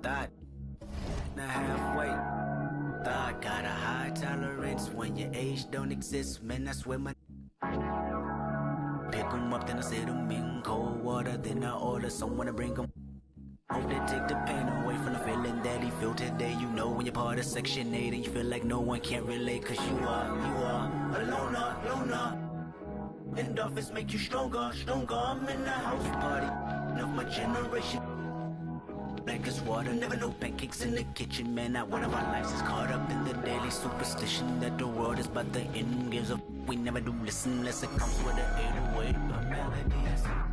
Thought, not halfway. Thought got a high tolerance when your age don't exist. Man, I swear my pick 'em up, then I sit 'em in cold water. Then I order someone to bring 'em. Hope they take the pain away from the feeling that he feel today. You know when you're part of Section 8 and you feel like no one can relate. Cause you are a loner. Endorphins make you stronger. I'm in the house party of my generation. Black as water, never no pancakes in the kitchen. Man, not one of our lives is caught up in the daily superstition that the world is but the end gives a we never do listen unless it comes with an 808. A melody and some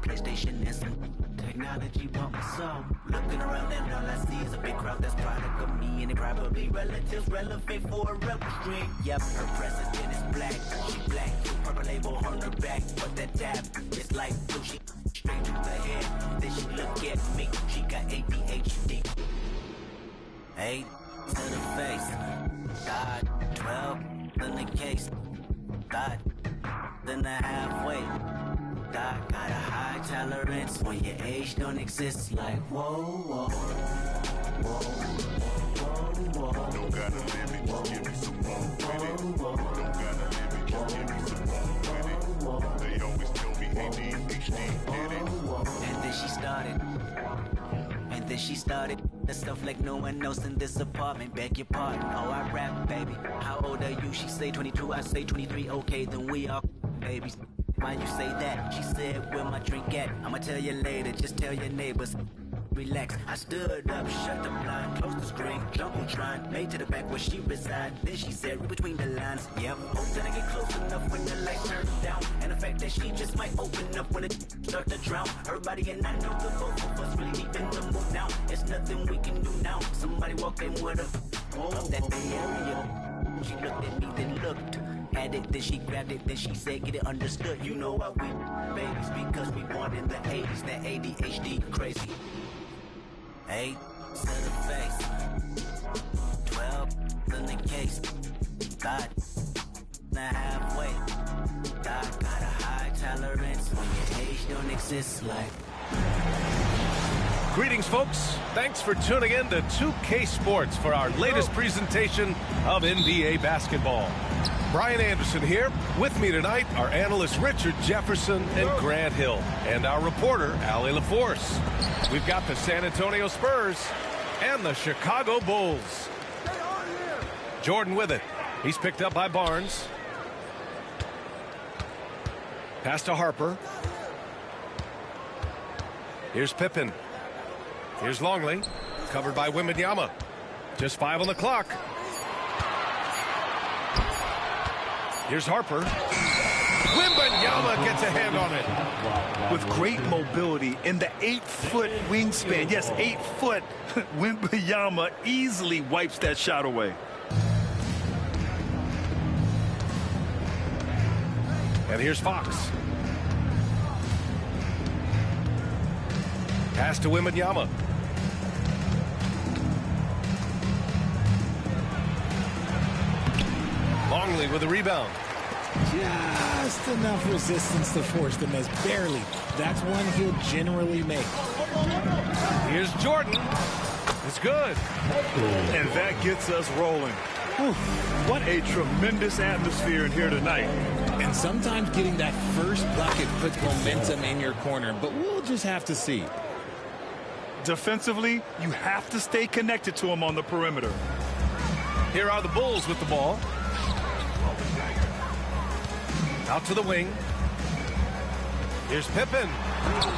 PlayStation and some technology bought my soul. Looking around and all I see is a big crowd that's product of me, and they probably relatives relevant for a rebel stream. Yep, her president is black, she black, purple label on her back, but that dab is like blue. She straight to the head, then she look at me, she got ADHD. 8 to the face, God, 12 in the case, God, then the halfway. God got a high tolerance when your age don't exist. Like whoa. Don't gotta limit, just give me some more with it. Don't gotta limit, just give me some more with it. They always tell me ADHD did it. And then she started the stuff like no one else in this apartment. Beg your pardon, oh I rap, baby. How old are you? She say 22, I say 23. Okay, then we are babies. Why you say that? She said, where my drink at? I'ma tell you later, just tell your neighbors. Relax, I stood up, shut the blind, closed the screen, Jumbotron, made to the back where she reside. Then she said, read between the lines, yep. Hope that I get close enough when the lights turn down. And the fact that she just might open up when it start to drown. Her body and I know the both of us really deep in the mood now. There's nothing we can do now. Somebody walk in with her, of that Bay Area. She looked at me, then looked at it, then she grabbed it, then she said, get it understood. You know why we babies, because we born in the 80s, that ADHD crazy. 8 to the face, 12 in the case, God, not halfway. God got a high tolerance when your age don't exist. Like greetings, folks. Thanks for tuning in to 2K Sports for our latest presentation of NBA basketball. Brian Anderson here. With me tonight are analysts Richard Jefferson and Grant Hill, and our reporter, Allie LaForce. We've got the San Antonio Spurs and the Chicago Bulls. Jordan with it. He's picked up by Barnes. Pass to Harper. Here's Pippen. Here's Longley, covered by Wembanyama. Just 5 on the clock. Here's Harper. Wembanyama gets a hand on it. With great mobility in the 8-foot wingspan, yes, 8 foot, Wembanyama easily wipes that shot away. And here's Fox. Pass to Wembanyama. Longley with a rebound. Just enough resistance to force the miss. Barely. That's one he'll generally make. Here's Jordan. It's good. And that gets us rolling. Whew. What a tremendous atmosphere in here tonight. And sometimes getting that first bucket puts momentum in your corner, but we'll just have to see. Defensively, you have to stay connected to him on the perimeter. Here are the Bulls with the ball. Out to the wing. Here's Pippen.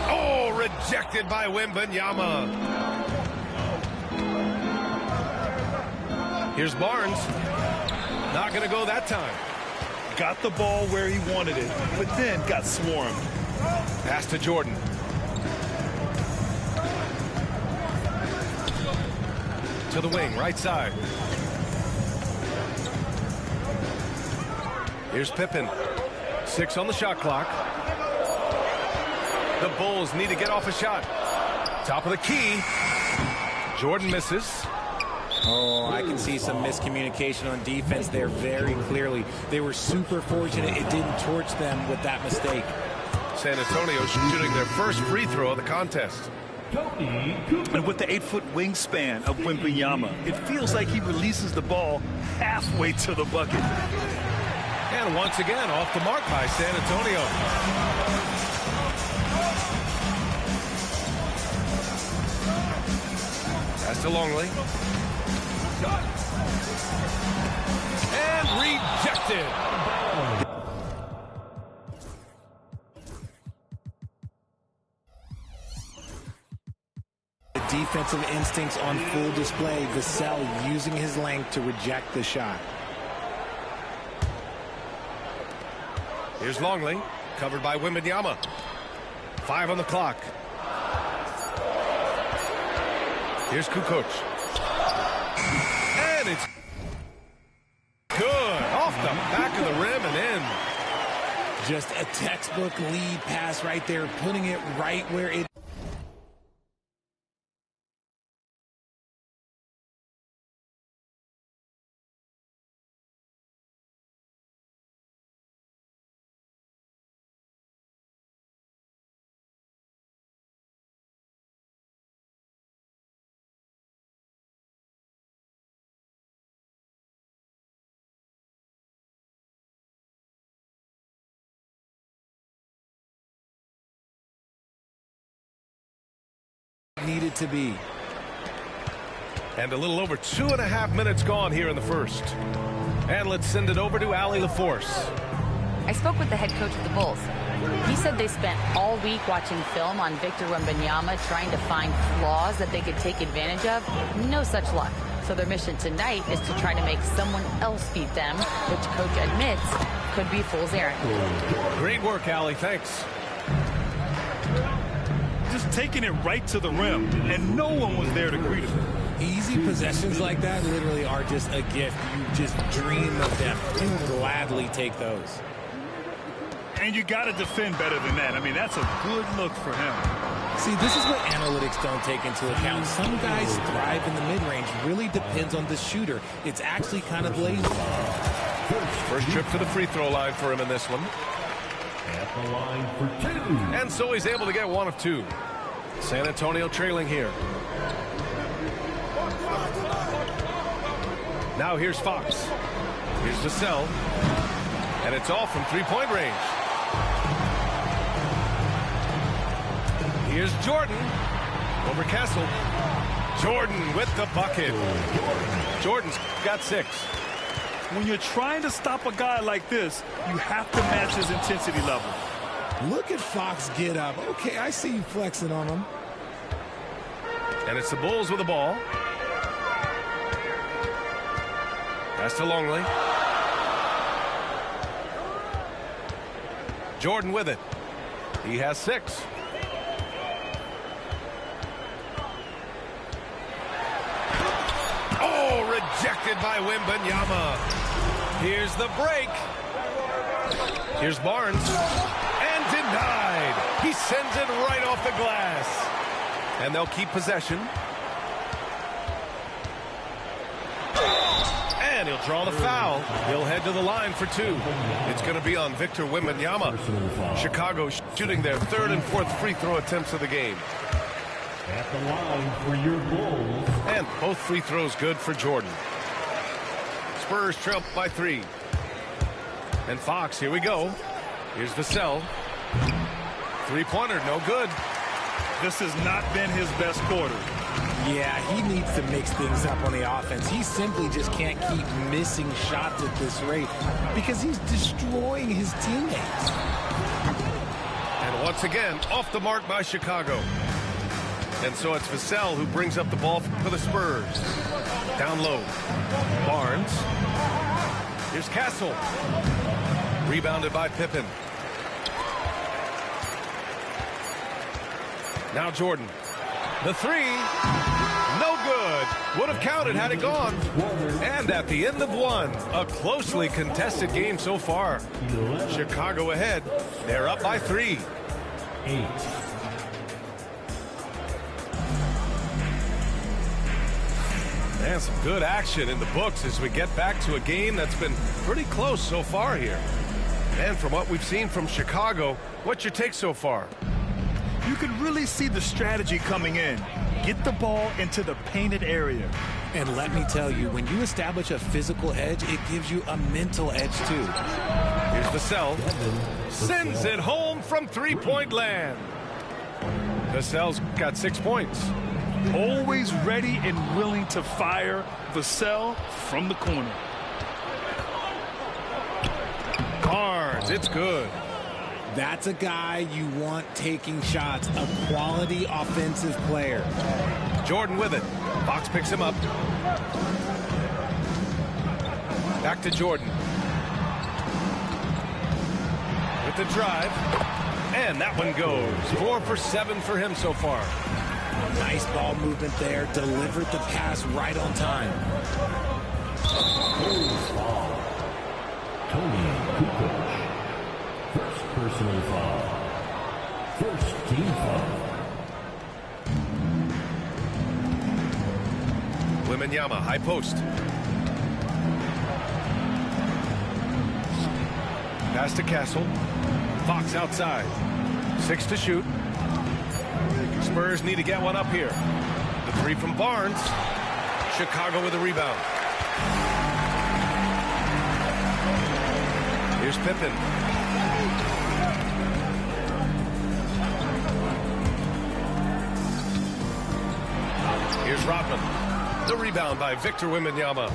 Oh, rejected by Wembanyama. Here's Barnes. Not going to go that time. Got the ball where he wanted it, but then got swarmed. Pass to Jordan. To the wing, right side. Here's Pippen. 6 on the shot clock. The Bulls need to get off a shot. Top of the key. Jordan misses. Oh, I can see some miscommunication on defense there very clearly. They were super fortunate it didn't torch them with that mistake. San Antonio shooting their first free throw of the contest. And with the 8-foot wingspan of Wembanyama, it feels like he releases the ball halfway to the bucket. And once again, off the mark by San Antonio. Pass to Longley. And rejected. Defensive instincts on full display. Vassell using his length to reject the shot. Here's Longley, covered by Wembanyama. 5 on the clock. Here's Kukoc. And it's good. Off the back of the rim and in. Just a textbook lead pass right there, putting it right where it needed to be. And a little over 2.5 minutes gone here in the first. And let's send it over to Allie LaForce. I spoke with the head coach of the Bulls. He said they spent all week watching film on Victor Wembanyama, trying to find flaws that they could take advantage of. No such luck. So their mission tonight is to try to make someone else beat them, which coach admits could be fool's errand. Great work, Allie. Thanks. Just taking it right to the rim, and no one was there to greet him. Easy possessions like that literally are just a gift. You just dream of them. You gladly take those. And you got to defend better than that. I mean, that's a good look for him. See, this is what analytics don't take into account. Some guys thrive in the mid-range. Really depends on the shooter. It's actually kind of lazy. First trip to the free throw line for him in this one. At the line for 2. And so he's able to get 1 of 2. San Antonio trailing here. Now here's Fox. Here's Vassell. And it's all from three-point range. Here's Jordan over Kessel. Jordan with the bucket. Jordan's got 6. When you're trying to stop a guy like this, you have to match his intensity level. Look at Fox get up. Okay, I see you flexing on him. And it's the Bulls with the ball. Pass to Longley. Jordan with it. He has 6. Oh, rejected by Wembanyama. Here's the break. Here's Barnes. And denied. He sends it right off the glass. And they'll keep possession. And he'll draw the foul. He'll head to the line for 2. It's going to be on Victor Wembanyama. Chicago shooting their 3rd and 4th free throw attempts of the game. At the line for your Bulls. And both free throws good for Jordan. Spurs trail by 3. And Fox, here we go. Here's Vassell. Three-pointer, no good. This has not been his best quarter. Yeah, he needs to mix things up on the offense. He simply just can't keep missing shots at this rate because he's destroying his teammates. And once again, off the mark by Chicago. And so it's Vassell who brings up the ball for the Spurs. Down low. Barnes. Here's Castle. Rebounded by Pippen. Now Jordan. The 3. No good. Would have counted had it gone. And at the end of 1, a closely contested game so far. Chicago ahead. They're up by 3. 8. And some good action in the books as we get back to a game that's been pretty close so far here. And from what we've seen from Chicago, what's your take so far? You can really see the strategy coming in. Get the ball into the painted area. And let me tell you, when you establish a physical edge, it gives you a mental edge too. Here's Vassell. Sends it home from three-point land. Vassell's got 6 points. Always ready and willing to fire. Vassell from the corner. Barnes, it's good. That's a guy you want taking shots, a quality offensive player. Jordan with it. Fox picks him up. Back to Jordan. With the drive. And that one goes. 4 for 7 for him so far. Nice ball movement there. Delivered the pass right on time. Tony Kukoc. First personal foul. First team foul. Wembanyama, high post. Pass to Castle. Fox outside. 6 to shoot. Spurs need to get one up here. The three from Barnes. Chicago with a rebound. Here's Pippen. Here's Rodman. The rebound by Victor Wembanyama.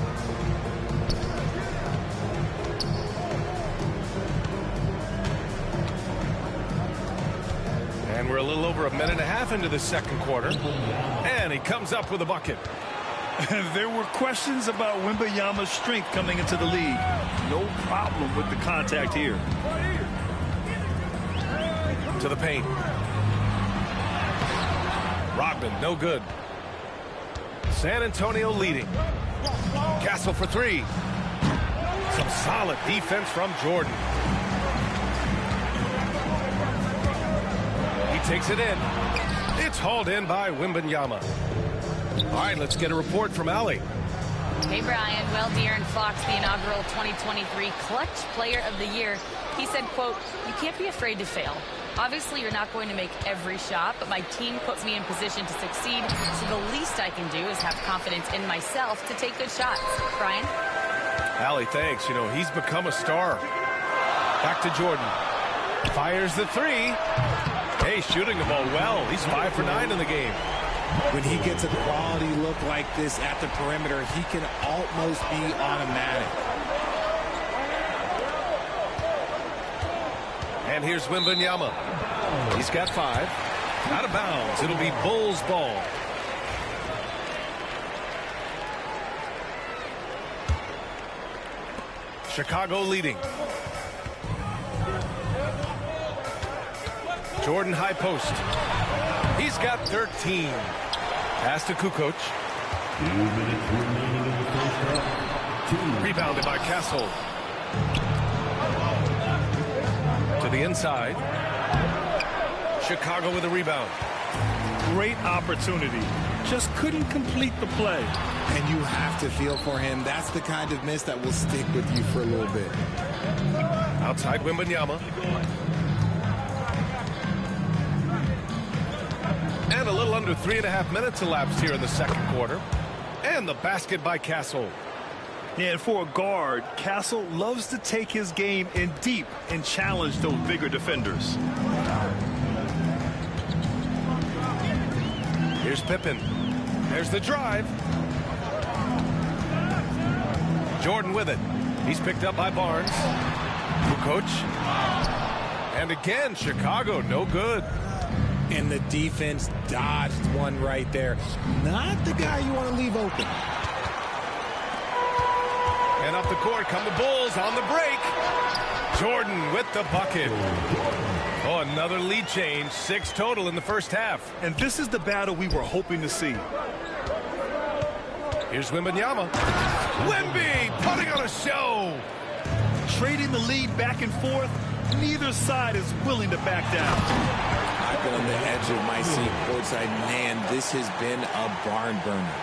And we're a little over a minute and a half into the second quarter. And he comes up with a bucket. There were questions about Wembanyama's strength coming into the league. No problem with the contact here. To the paint. Rodman, no good. San Antonio leading. Castle for 3. Some solid defense from Jordan. He takes it in. It's hauled in by Wembanyama. All right, let's get a report from Allie. Hey, Brian. Well, De'Aaron Fox, the inaugural 2023 Clutch Player of the Year, he said, quote, "You can't be afraid to fail. Obviously, you're not going to make every shot, but my team puts me in position to succeed, so the least I can do is have confidence in myself to take good shots." Brian? Allie, thanks. You know, he's become a star. Back to Jordan. Fires the 3. Hey, shooting the ball well. He's 5 for 9 in the game. When he gets a quality look like this at the perimeter, he can almost be automatic. And here's Wembanyama. He's got 5. Out of bounds. It'll be Bulls ball. Chicago leading. Jordan high post. He's got 13. Pass to Kukoc. 2 minutes remaining in the first half. Rebounded by Castle. To the inside. Chicago with a rebound. Great opportunity. Just couldn't complete the play. And you have to feel for him. That's the kind of miss that will stick with you for a little bit. Outside Wembanyama. And a little under 3.5 minutes elapsed here in the second quarter. And the basket by Castle. Yeah, and for a guard, Castle loves to take his game in deep and challenge those bigger defenders. Here's Pippen. There's the drive. Jordan with it. He's picked up by Barnes. Kukoc. And again, Chicago, no good. And the defense dodged one right there. Not the guy you want to leave open. And up the court come the Bulls on the break. Jordan with the bucket. Oh, another lead change. 6 total in the first half. And this is the battle we were hoping to see. Here's Wembanyama. Wemby putting on a show. Trading the lead back and forth. Neither side is willing to back down. I've been on the edge of my seat courtside. Man, this has been a barn burner.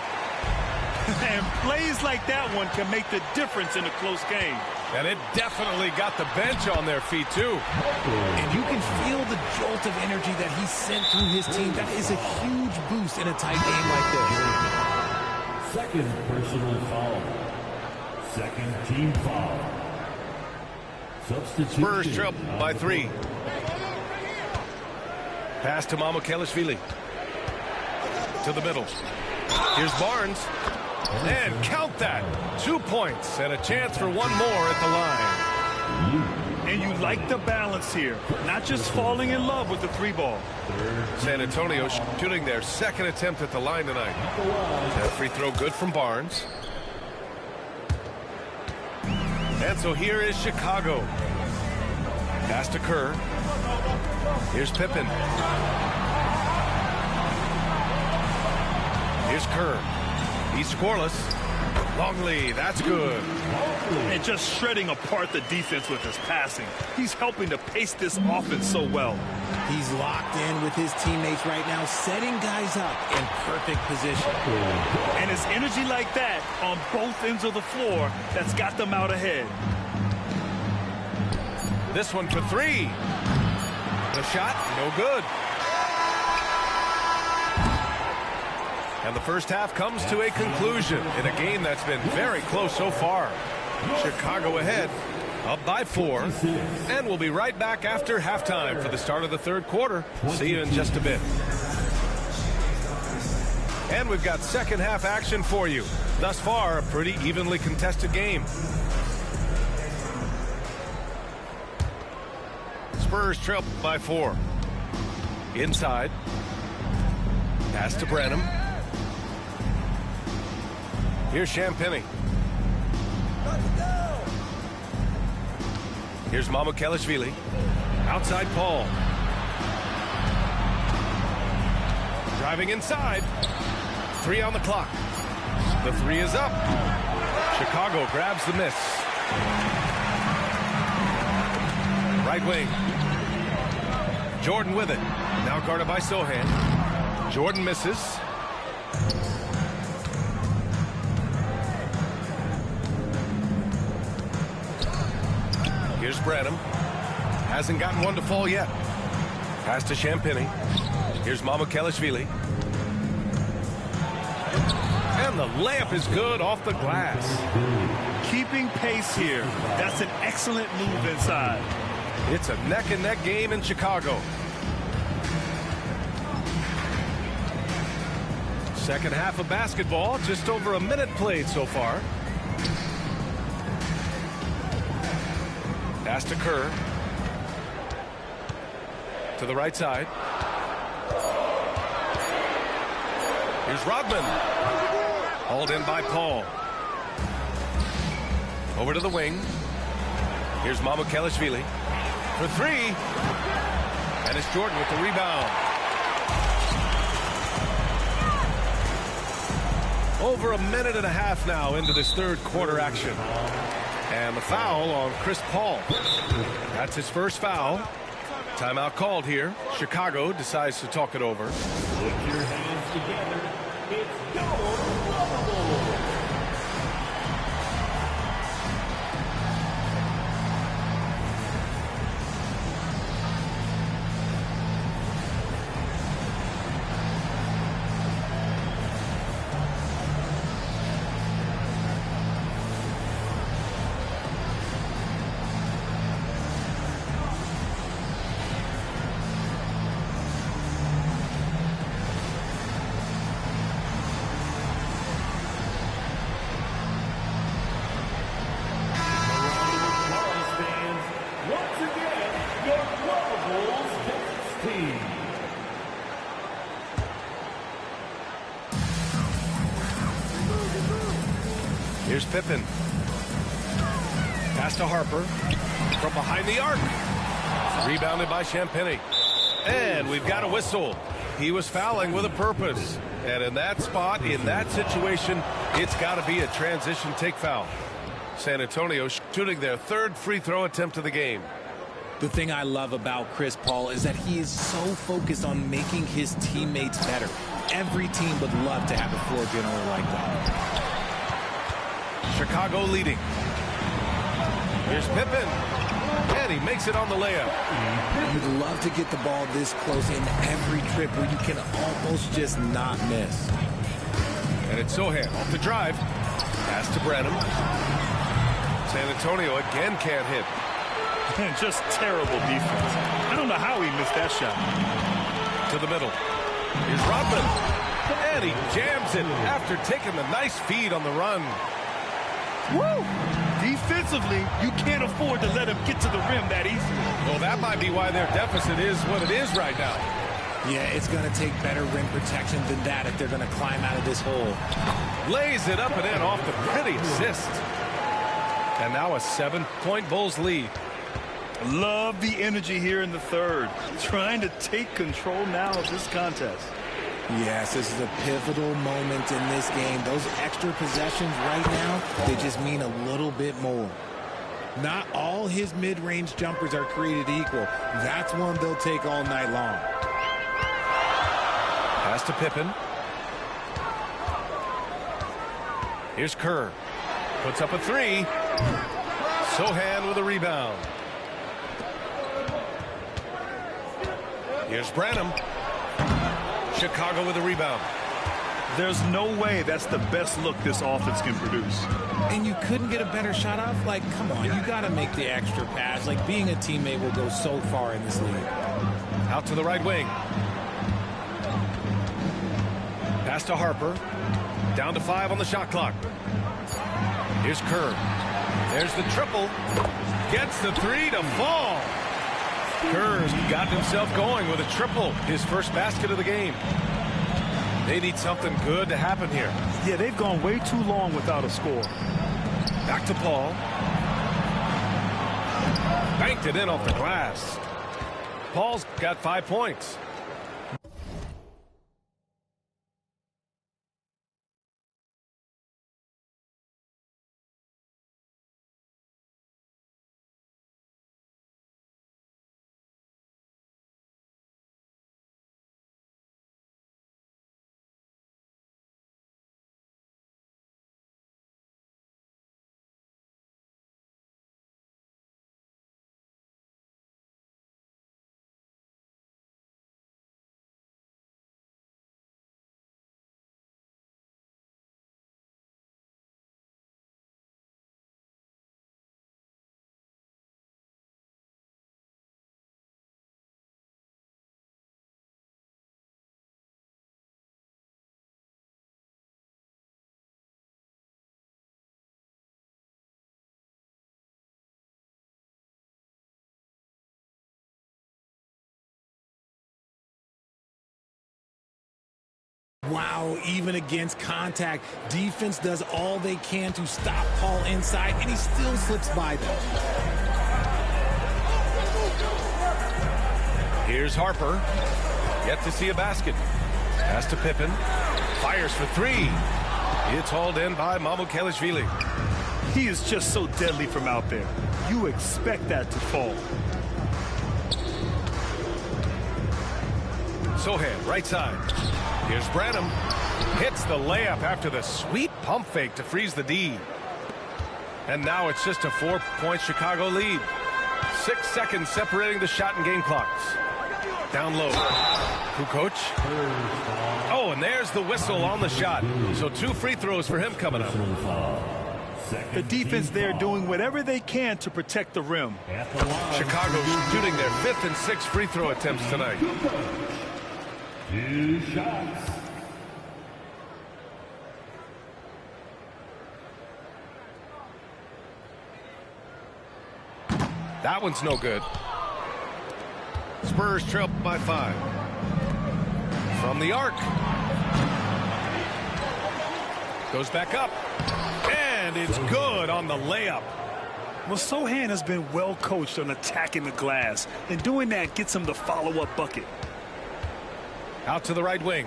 And plays like that one can make the difference in a close game. And it definitely got the bench on their feet, too. And you can feel the jolt of energy that he sent through his team. That is a huge boost in a tight game like this. Second personal foul. Second team foul. Substitution. Spurs trail by 3. Pass to Mamukelashvili. To the middle. Here's Barnes. And count that. 2 points and a chance for one more at the line. And you like the balance here. Not just falling in love with the 3-ball. San Antonio shooting their second attempt at the line tonight. That free throw good from Barnes. And so here is Chicago. Pass to Kerr. Here's Pippen. Here's Kerr. He's scoreless. Longley, that's good. And just shredding apart the defense with his passing. He's helping to pace this offense so well. He's locked in with his teammates right now, setting guys up in perfect position. And it's energy like that on both ends of the floor that's got them out ahead. This one for 3. The shot, no good. And the first half comes to a conclusion in a game that's been very close so far. Chicago ahead, up by 4. And we'll be right back after halftime for the start of the third quarter. See you in just a bit. And we've got second half action for you. Thus far, a pretty evenly contested game. Spurs trail by 4. Inside. Pass to Branham. Here's Champagnie. Here's Mamukelashvili. Outside Paul. Driving inside. 3 on the clock. The 3 is up. Chicago grabs the miss. Right wing. Jordan with it. Now guarded by Sohan. Jordan misses. Here's Branham. Hasn't gotten one to fall yet. Pass to Champagnie. Here's Mamukelashvili. And the layup is good off the glass. Keeping pace here. That's an excellent move inside. It's a neck-and-neck game in Chicago. Second half of basketball, just over a minute played so far. Pass to Kerr. To the right side. Here's Rodman. Hauled in by Paul. Over to the wing. Here's Mamukelashvili. For 3. And it's Jordan with the rebound. Over a minute and a half now into this third quarter action. And the foul on Chris Paul. That's his first foul. Timeout called here. Chicago decides to talk it over. Put your hands together. It's go. Here's Pippen. Pass to Harper. From behind the arc. Rebounded by Champagnie. And we've got a whistle. He was fouling with a purpose. And in that spot, in that situation, it's got to be a transition take foul. San Antonio shooting their third free throw attempt of the game. The thing I love about Chris Paul is that he is so focused on making his teammates better. Every team would love to have a floor general like that. Chicago leading. Here's Pippen. And he makes it on the layup. You'd love to get the ball this close in every trip where you can almost just not miss. And it's Sochan off the drive. Pass to Branham. San Antonio again can't hit. Man, just terrible defense. I don't know how he missed that shot. To the middle. Here's Rodman. And he jams it after taking the nice feed on the run. Woo! Defensively, you can't afford to let him get to the rim that easily. Well, that might be why their deficit is what it is right now. Yeah, it's going to take better rim protection than that if they're going to climb out of this hole. Lays it up and in off the pretty assist. And now a 7-point Bulls lead. Love the energy here in the third. Trying to take control now of this contest. Yes, this is a pivotal moment in this game. Those extra possessions right now, they just mean a little bit more. Not all his mid-range jumpers are created equal. That's one they'll take all night long. Pass to Pippen. Here's Kerr. Puts up a three. Sochan with a rebound. Here's Branham. Chicago with a rebound. There's no way that's the best look this offense can produce. And you couldn't get a better shot off? Like, come on, you got to make the extra pass. Like, being a teammate will go so far in this league. Out to the right wing. Pass to Harper. Down to 5 on the shot clock. Here's Kerr. There's the triple. Gets the three to fall. Kerr's got himself going with a triple. His first basket of the game. They need something good to happen here. Yeah, they've gone way too long without a score. Back to Paul. Banked it in off the glass. Paul's got 5 points. Wow, even against contact, defense does all they can to stop Paul inside, and he still slips by them. Here's Harper. Yet to see a basket. Pass to Pippen. Fires for three. It's hauled in by Mamukelashvili. He is just so deadly from out there. You expect that to fall. Sochan, right side. Here's Branham. Hits the layup after the sweet pump fake to freeze the D. And now it's just a 4-point Chicago lead. 6 seconds separating the shot and game clocks. Down low. Kukoc. Oh, and there's the whistle on the shot. So 2 free throws for him coming up. The defense there doing whatever they can to protect the rim. Chicago's shooting their 5th and 6th free throw attempts tonight. 2 shots. That one's no good. Spurs trail by 5. From the arc. Goes back up. And it's good on the layup. Well, Sochan has been well coached on attacking the glass, and doing that gets him the follow-up bucket. Out to the right wing.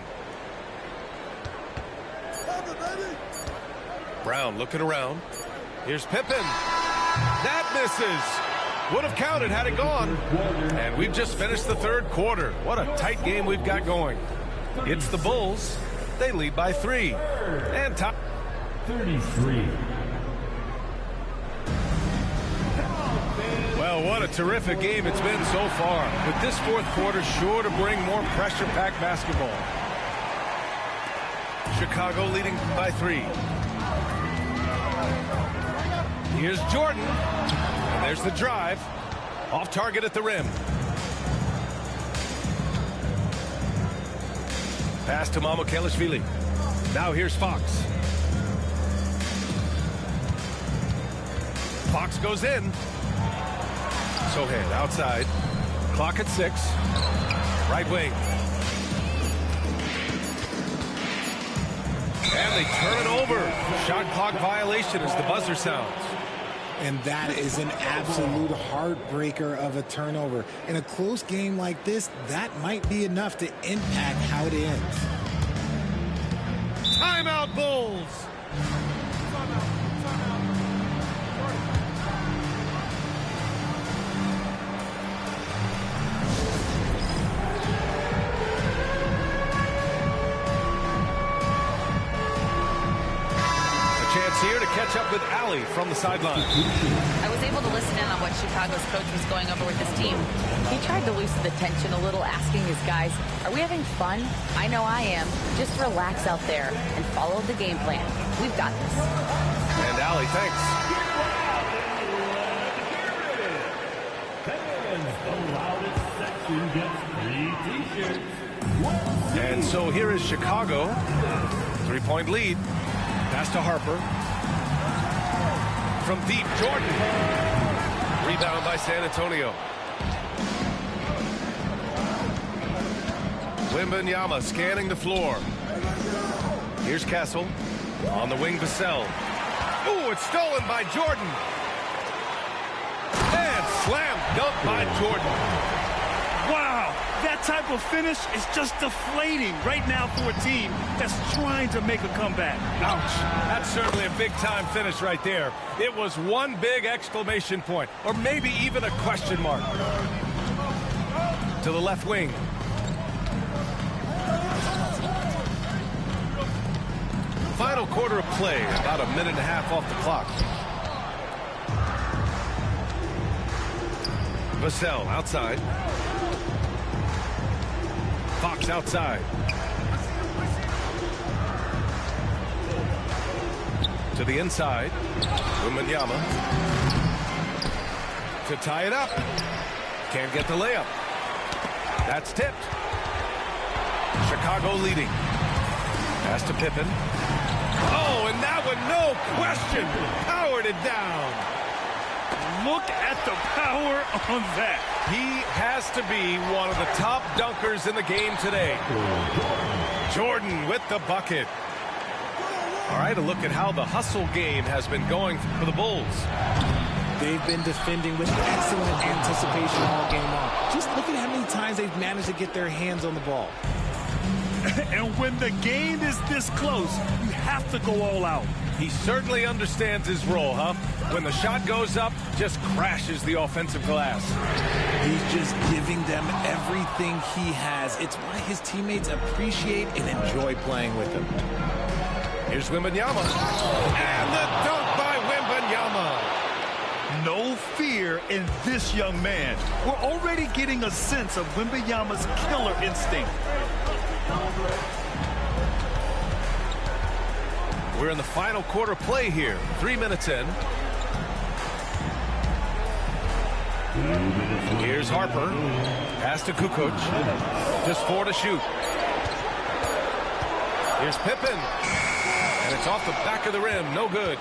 Brown looking around. Here's Pippen. That misses. Would have counted had it gone. And we've just finished the 3rd quarter. What a tight game we've got going. It's the Bulls. They lead by 3. And top 33. Well, what a terrific game it's been so far. With this fourth quarter sure to bring more pressure-packed basketball. Chicago leading by 3. Here's Jordan. And there's the drive. Off target at the rim. Pass to Mamukelashvili. Now here's Fox. Fox goes in. Sohan outside. Clock at 6. Right wing. And they turn it over. Shot clock violation as the buzzer sounds. And that is an absolute heartbreaker of a turnover. In a close game like this, that might be enough to impact how it ends. Timeout, Bulls. Chance here to catch up with Allie from the sideline. I was able to listen in on what Chicago's coach was going over with his team. He tried to loosen the tension a little, asking his guys, are we having fun? I know I am. Just relax out there and follow the game plan. We've got this. And Allie, thanks. And so here is Chicago. 3-point lead. Pass to Harper. From deep, Jordan. Rebound by San Antonio. Wembanyama scanning the floor. Here's Castle. On the wing, Vassell. Ooh, it's stolen by Jordan. And slam dunk by Jordan. Wow, that type of finish is just deflating right now for a team that's trying to make a comeback. Ouch. That's certainly a big-time finish right there. It was one big exclamation point, or maybe even a question mark. To the left wing. Final quarter of play, about a minute and a half off the clock. Vassell outside. Fox outside. To the inside. Wembanyama. To tie it up. Can't get the layup. That's tipped. Chicago leading. Pass to Pippen. Oh, and that one, no question, powered it down. Look at the power on that. He has to be one of the top dunkers in the game today. Jordan with the bucket. All right, a look at how the hustle game has been going for the Bulls. They've been defending with excellent anticipation all game long. Just look at how many times they've managed to get their hands on the ball. And when the game is this close, you have to go all out. He certainly understands his role, huh? When the shot goes up, just crashes the offensive glass. He's just giving them everything he has. It's why his teammates appreciate and enjoy playing with him. Here's Wembanyama. And the dunk by Wembanyama. No fear in this young man. We're already getting a sense of Wembanyama's killer instinct. We're in the final quarter play here. 3 minutes in. Here's Harper. Pass to Kukoc. Just 4 to shoot. Here's Pippen. And it's off the back of the rim. No good.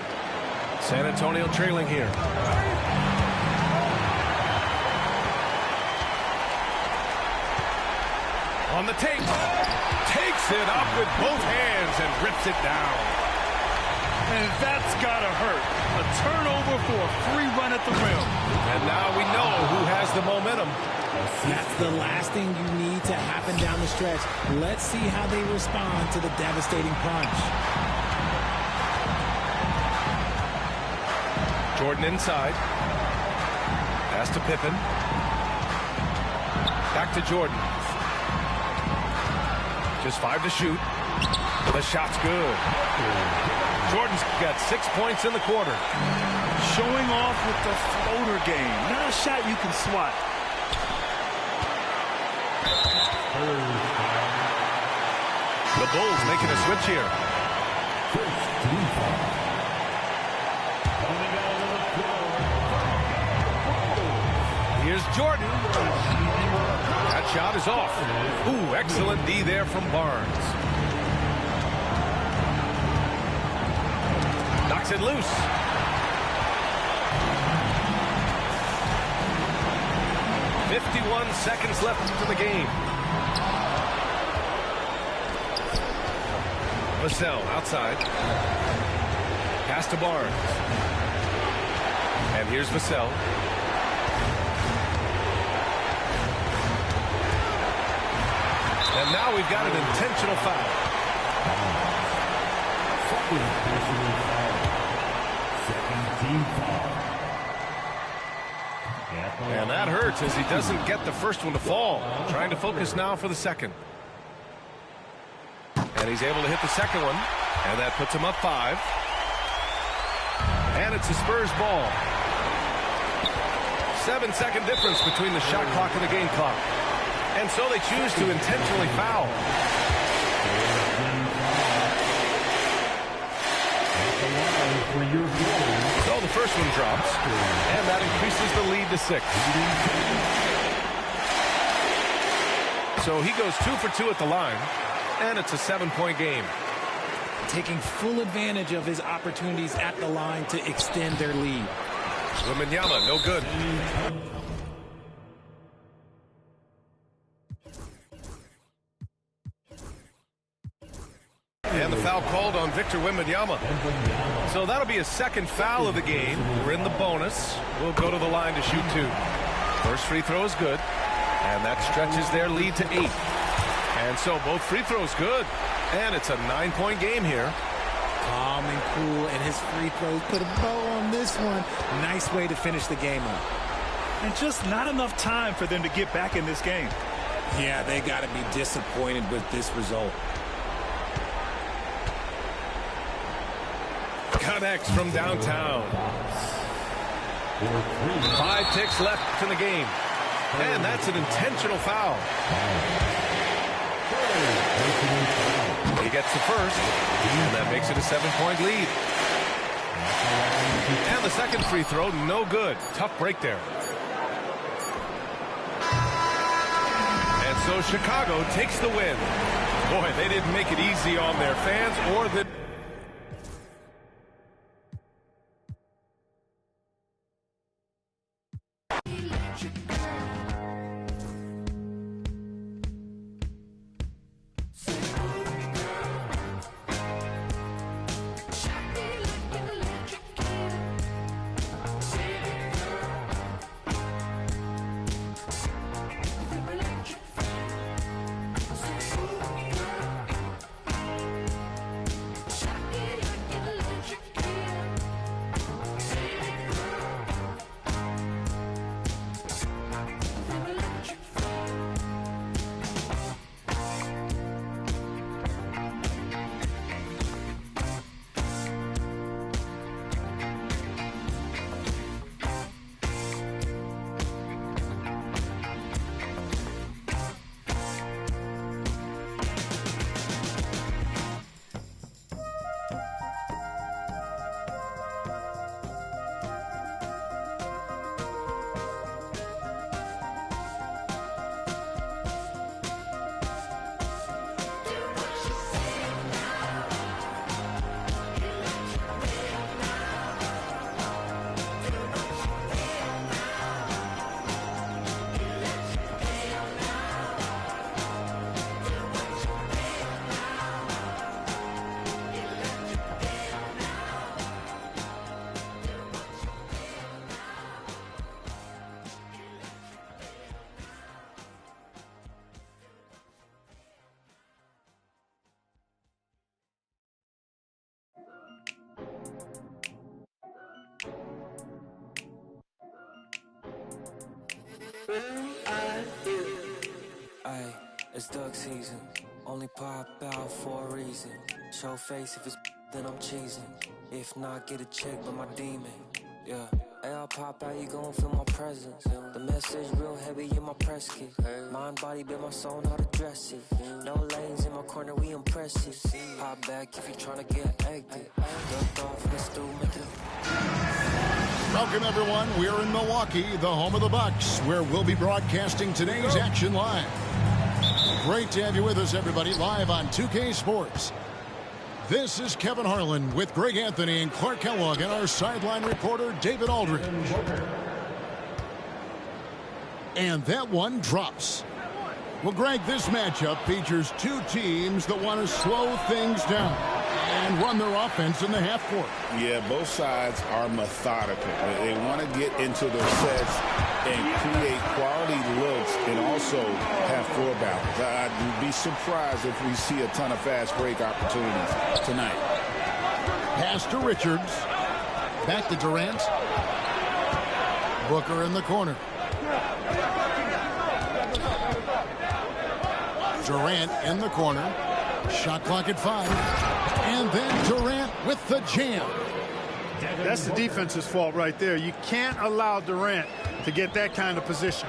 San Antonio trailing here. On the take. Takes it up with both hands and rips it down. And that's gotta hurt. A turnover for a free run at the rim. And now we know who has the momentum. That's the last thing you need to happen down the stretch. Let's see how they respond to the devastating punch. Jordan inside. Pass to Pippen. Back to Jordan. Just 5 to shoot. The shot's good. Jordan's got 6 points in the quarter. Showing off with the floater game. Not a shot you can swat. The Bulls making a switch here. Here's Jordan. That shot is off. Ooh, excellent D there from Barnes. Knocks it loose. Seconds left in the game. Vassell outside. Pass to Barnes. And here's Vassell. And now we've got an intentional foul. Second team foul. And that hurts as he doesn't get the first one to fall. Trying to focus now for the second. And he's able to hit the second one. And that puts him up 5. And it's a Spurs ball. 7-second difference between the shot clock and the game clock. And so they choose to intentionally foul. So the first one drops, and that increases the lead to 6. So he goes 2 for 2 at the line, and it's a 7-point game. Taking full advantage of his opportunities at the line to extend their lead. Wembanyama, no good. And the foul called on Victor Wembanyama. So that'll be a second foul of the game. We're in the bonus. We'll go to the line to shoot 2. First free throw is good. And that stretches their lead to 8. And so both free throws good. And it's a 9-point game here. Calm and cool, and his free throws put a bow on this one. Nice way to finish the game up. And just not enough time for them to get back in this game. Yeah, they got to be disappointed with this result. Connects from downtown. 5 ticks left in the game. And that's an intentional foul. He gets the first, and that makes it a 7-point lead. And the second free throw, no good. Tough break there. And so Chicago takes the win. Boy, they didn't make it easy on their fans or the... Aye, it's duck season. Only pop out for a reason. Show face if it's then I'm cheesing. If not, get a check by my demon. Yeah. Hey, I'll pop out, you gon' feel my presence. The message real heavy in my press kit. Mind, body, build my soul, not address it. No lanes in my corner, we impressive. Pop back if you tryna get active. Ducked off, let's do make it. Welcome, everyone. We're in Milwaukee, the home of the Bucks, where we'll be broadcasting today's action live. Great to have you with us, everybody, live on 2K Sports. This is Kevin Harlan with Greg Anthony and Clark Kellogg and our sideline reporter, David Aldridge. And that one drops. Well, Greg, this matchup features two teams that want to slow things down and run their offense in the half court. Yeah, both sides are methodical. They want to get into their sets and create quality looks and also have floor balance. I'd be surprised if we see a ton of fast break opportunities tonight. Pass to Richards. Back to Durant. Booker in the corner. Durant in the corner. Shot clock at 5. And then Durant with the jam. That's the defense's fault right there. You can't allow Durant to get that kind of position.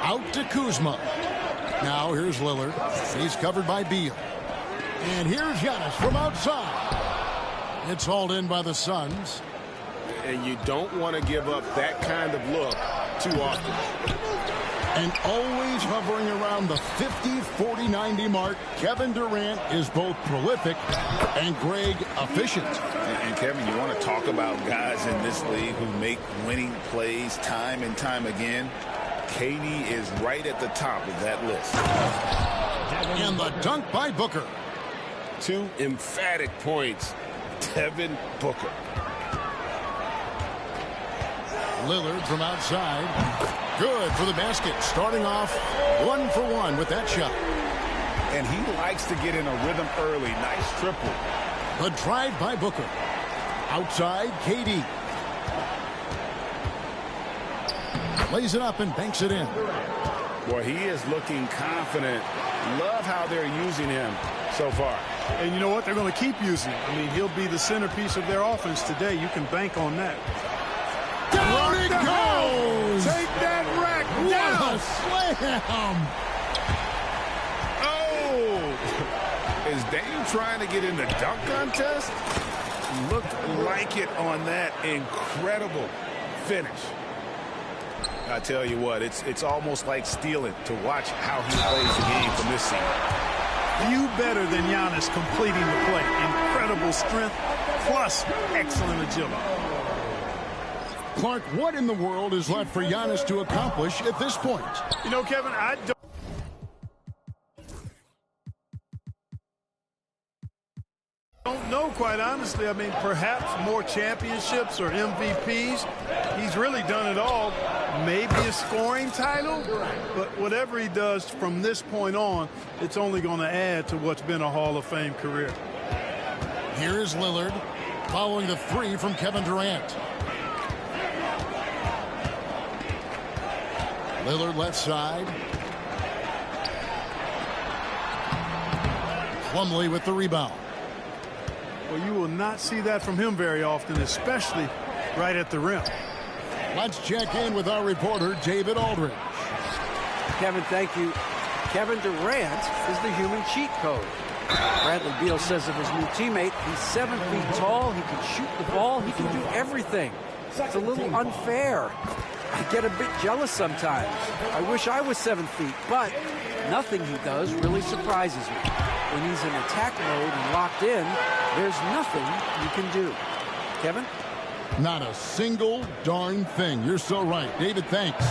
Out to Kuzma. Now here's Lillard. He's covered by Beal. And here's Giannis from outside. It's hauled in by the Suns. And you don't want to give up that kind of look too often. And always hovering around the 50, 40, 90 mark, Kevin Durant is both prolific and, Greg, efficient. And Kevin, you want to talk about guys in this league who make winning plays time and time again. KD is right at the top of that list. And the dunk by Booker. 2 emphatic points. Devin Booker. Lillard from outside. Good for the basket. Starting off 1 for 1 with that shot. And he likes to get in a rhythm early. Nice triple. The drive by Booker. Outside, KD. Lays it up and banks it in. Boy, he is looking confident. Love how they're using him so far. And you know what? They're going to keep using him. I mean, he'll be the centerpiece of their offense today. You can bank on that. Down it goes! Take that rack down! What a slam! Oh! Is Dame trying to get in the dunk contest? Looked like it on that incredible finish. I tell you what, it's almost like stealing to watch how he plays the game from this scene. Few better than Giannis completing the play. Incredible strength plus excellent agility. Clark, what in the world is left for Giannis to accomplish at this point? You know, Kevin, I don't know, quite honestly. I mean, perhaps more championships or MVPs. He's really done it all. Maybe a scoring title, but whatever he does from this point on, it's only going to add to what's been a Hall of Fame career. Here's Lillard following the 3 from Kevin Durant. Lillard left side. Plumlee with the rebound. Well, you will not see that from him very often, especially right at the rim. Let's check in with our reporter, David Aldridge. Kevin, thank you. Kevin Durant is the human cheat code. Bradley Beal says of his new teammate, he's 7 feet tall, he can shoot the ball, he can do everything. It's a little unfair. I get a bit jealous sometimes. I wish I was 7 feet, but nothing he does really surprises me. When he's in attack mode and locked in, there's nothing you can do. Kevin? Not a single darn thing. You're so right. David, thanks.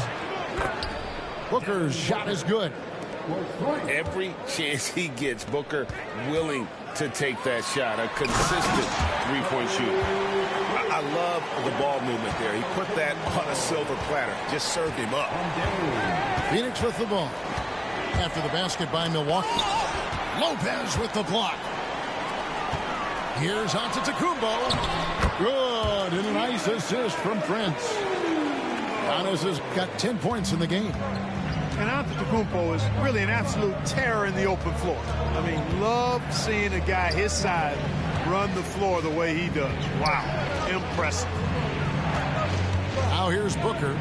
Booker's shot is good. Every chance he gets, Booker willing to take that shot. A consistent three-point shoot. I love the ball movement there. He put that on a silver platter. Just served him up. Phoenix with the ball. After the basket by Milwaukee. Lopez with the block. Here's Antetokounmpo. Good. And a nice assist from Prince. Giannis has got 10 points in the game. And Antetokounmpo is really an absolute terror in the open floor. I mean, love seeing a guy his size run the floor the way he does. Wow, impressive. Now here's Booker.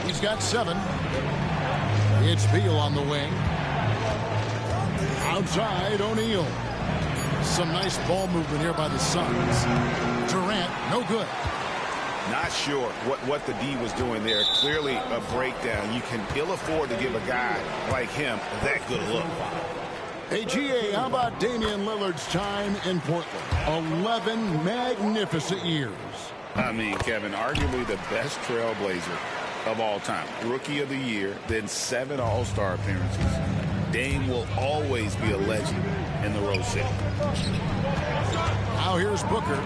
He's got 7. It's Beal on the wing. Outside, O'Neal. Some nice ball movement here by the Suns. Durant, no good. Not sure what the D was doing there. Clearly a breakdown. You can ill afford to give a guy like him that good a look. Hey, GA, how about Damian Lillard's time in Portland? 11 magnificent years. I mean, Kevin, arguably the best trailblazer of all time. Rookie of the year, then 7 All-Star appearances. Dame will always be a legend in the Rose City. Now here's Booker.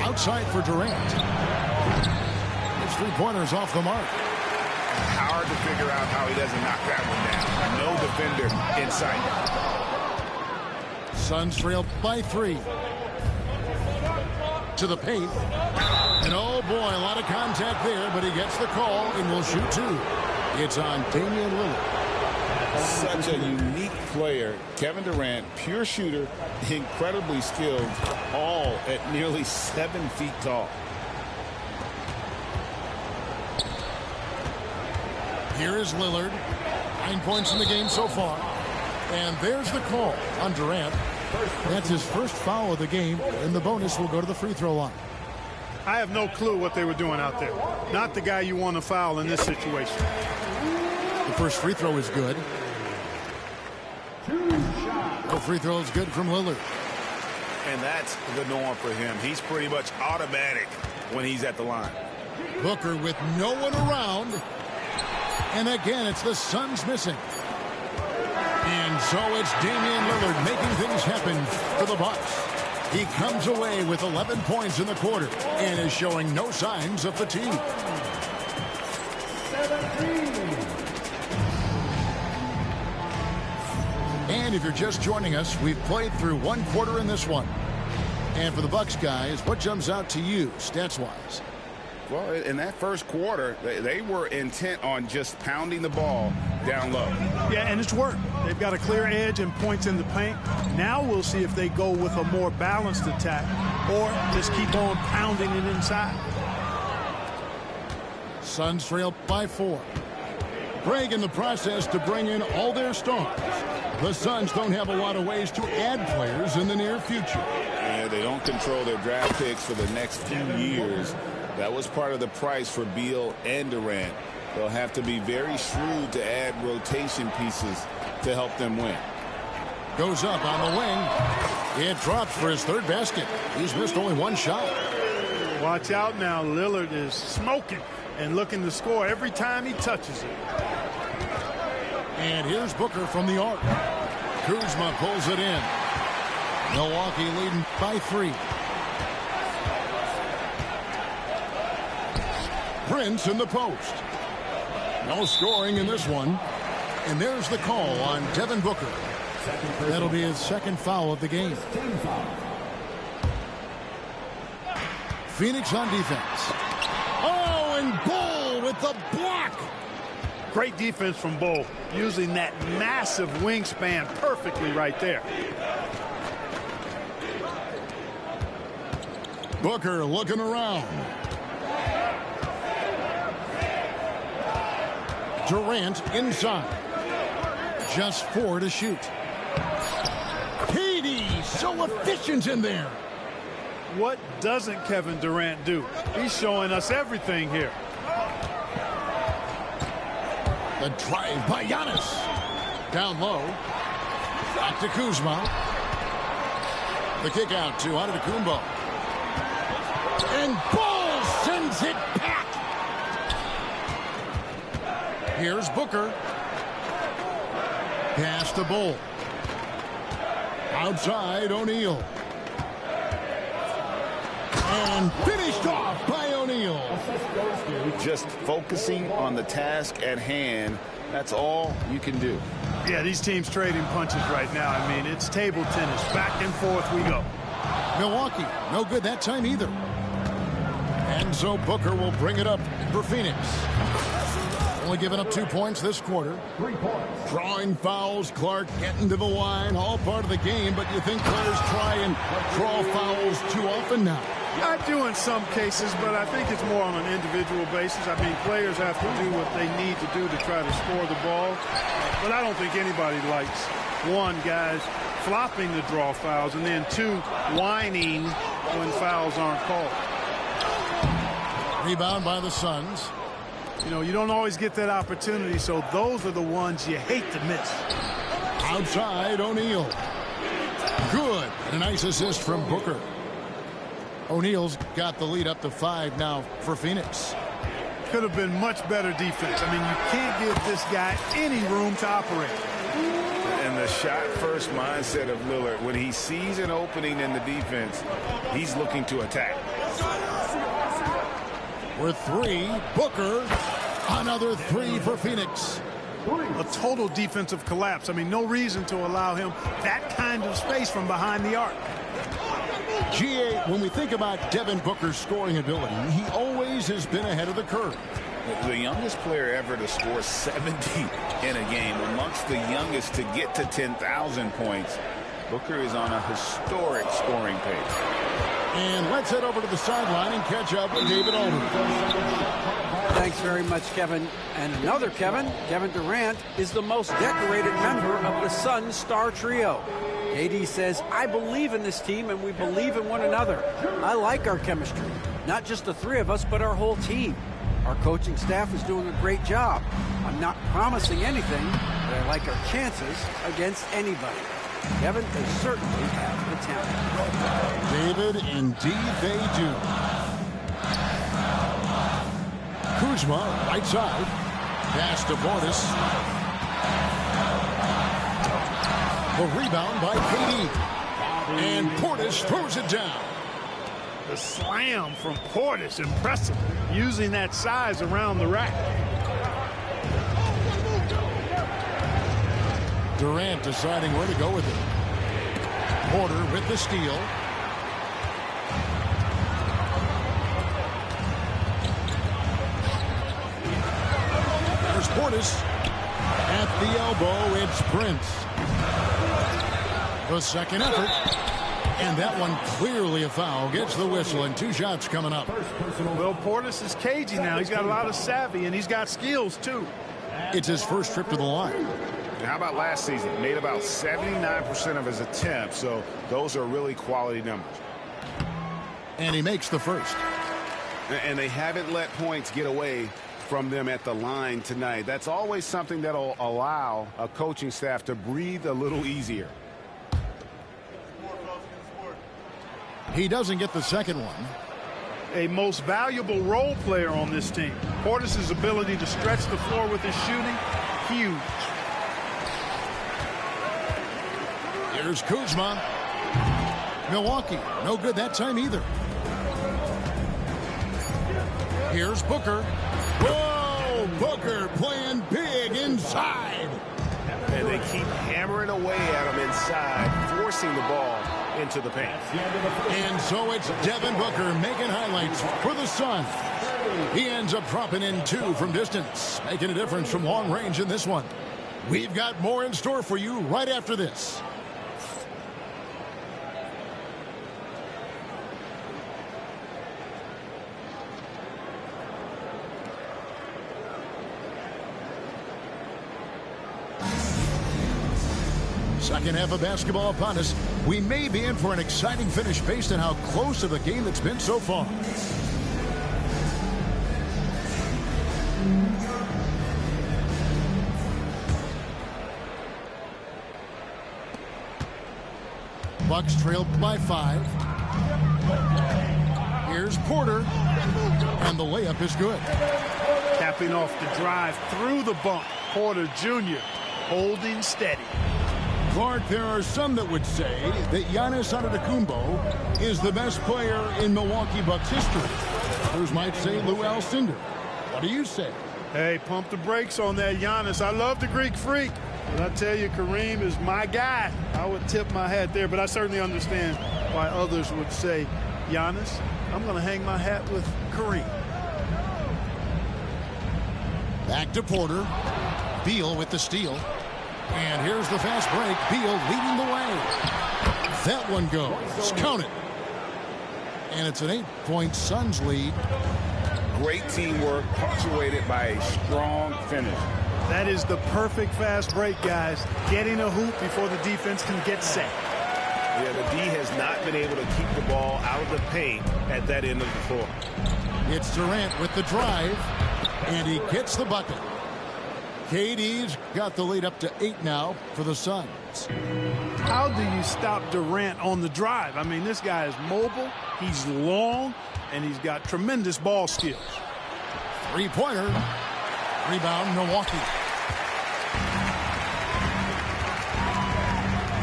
Outside for Durant. His 3-pointers off the mark. Hard to figure out how he doesn't knock that one down. No defender in sight. Suns trail by 3. To the paint. And oh boy, a lot of contact there, but he gets the call and will shoot 2. It's on Damian Lillard. Such a unique player. Kevin Durant, pure shooter, incredibly skilled, all at nearly 7 feet tall. Here is Lillard. 9 points in the game so far. And there's the call on Durant. That's his first foul of the game, and the bonus will go to the free throw line. I have no clue what they were doing out there. Not the guy you want to foul in this situation. The first free throw is good. The free throw is good from Lillard. And that's the norm for him. He's pretty much automatic when he's at the line. Booker with no one around. And again, it's the Suns missing. And so it's Damian Lillard making things happen for the Bucks. He comes away with 11 points in the quarter and is showing no signs of fatigue. And if you're just joining us, we've played through 1 quarter in this one. And for the Bucks guys, what jumps out to you stats-wise? Well, in that first quarter, they were intent on just pounding the ball down low. Yeah, and it's worked. They've got a clear edge and points in the paint. Now we'll see if they go with a more balanced attack or just keep on pounding it inside. Suns trail by 4. Bragg in the process to bring in all their stars. The Suns don't have a lot of ways to add players in the near future. Yeah, they don't control their draft picks for the next few years. That was part of the price for Beal and Durant. They'll have to be very shrewd to add rotation pieces to help them win. Goes up on the wing. It drops for his 3rd basket. He's missed only 1 shot. Watch out now. Lillard is smoking and looking to score every time he touches it. And here's Booker from the arc. Kuzma pulls it in. Milwaukee leading by 3. Prince in the post. No scoring in this one. And there's the call on Devin Booker. That'll be his 2nd foul of the game. Phoenix on defense. Oh, and Bull with the block. Great defense from Bull, using that massive wingspan perfectly right there. Booker looking around. Durant inside. Just 4 to shoot. KD so efficient in there. What doesn't Kevin Durant do? He's showing us everything here. The drive by Giannis. Down low. Back to Kuzma. The kick out to Antetokounmpo. And Bull sends it back. Here's Booker. Pass to Bull. Outside, O'Neal. And finished off by O'Neal. Just focusing on the task at hand. That's all you can do. Yeah, these teams trading punches right now. I mean, it's table tennis. Back and forth we go. Milwaukee, no good that time either. And so Booker will bring it up for Phoenix. Only giving up 2 points this quarter. 3 points. Drawing fouls, Clark getting to the line, all part of the game, but you think players try and draw fouls too often now? I do in some cases, but I think it's more on an individual basis. I mean, players have to do what they need to do to try to score the ball. But I don't think anybody likes, one, guys flopping the draw fouls, and then two, whining when fouls aren't called. Rebound by the Suns. You know, you don't always get that opportunity, so those are the ones you hate to miss. Outside, O'Neal. Good. A nice assist from Booker. O'Neal's got the lead up to 5 now for Phoenix. Could have been much better defense. I mean, you can't give this guy any room to operate. And the shot-first mindset of Lillard, when he sees an opening in the defense, he's looking to attack. With 3, Booker. Another 3 for Phoenix. A total defensive collapse. I mean, no reason to allow him that kind of space from behind the arc. GA, when we think about Devin Booker's scoring ability, he always has been ahead of the curve. The youngest player ever to score 70 in a game, amongst the youngest to get to 10,000 points. Booker is on a historic scoring pace. And let's head over to the sideline and catch up with David Aldridge. Thanks very much, Kevin. And another Kevin, Kevin Durant, is the most decorated member of the Suns star trio. KD says, I believe in this team and we believe in one another. I like our chemistry. Not just the 3 of us, but our whole team. Our coaching staff is doing a great job. I'm not promising anything, but I like our chances against anybody. Kevin, they certainly have the talent. David, indeed they do. Kuzma, right side. Pass to Portis. The rebound by KD. And Portis throws it down. The slam from Portis, impressive. Using that size around the rack. Durant deciding where to go with it. Porter with the steal. There's Portis. At the elbow, it's Prince. The second effort. And that one clearly a foul. Gets the whistle and 2 shots coming up. Well, Portis is cagey now. He's got a lot of savvy and he's got skills too. It's his first trip to the line. How about last season? Made about 79% of his attempts, so those are really quality numbers. And he makes the first. And they haven't let points get away from them at the line tonight. That's always something that'll allow a coaching staff to breathe a little easier. He doesn't get the second one. A most valuable role player on this team. Portis' ability to stretch the floor with his shooting, huge. Here's Kuzma. Milwaukee, no good that time either. Here's Booker. Whoa, Booker playing big inside. And they keep hammering away at him inside, forcing the ball into the paint. And so it's Devin Booker making highlights for the Suns. He ends up dropping in 2 from distance, making a difference from long range in this one. We've got more in store for you right after this. Second half of basketball upon us. We may be in for an exciting finish based on how close of a game it's been so far. Bucks trail by 5. Here's Porter. And the layup is good. Capping off the drive through the bump. Porter Jr. holding steady. Clark, there are some that would say that Giannis Antetokounmpo is the best player in Milwaukee Bucks history. Others might say Lou Alcindor. What do you say? Hey, pump the brakes on that Giannis. I love the Greek Freak. But I tell you, Kareem is my guy. I would tip my hat there, but I certainly understand why others would say, Giannis, I'm going to hang my hat with Kareem. Back to Porter. Beal with the steal. And here's the fast break. Beal leading the way. That one goes. Count it. And it's an 8-point Suns lead. Great teamwork, punctuated by a strong finish. That is the perfect fast break, guys. Getting a hoop before the defense can get set. Yeah, the D has not been able to keep the ball out of the paint at that end of the floor. It's Durant with the drive, and he gets the bucket. KD's got the lead up to 8 now for the Suns. How do you stop Durant on the drive? I mean, this guy is mobile, he's long, and he's got tremendous ball skills. Three-pointer. Rebound, Milwaukee.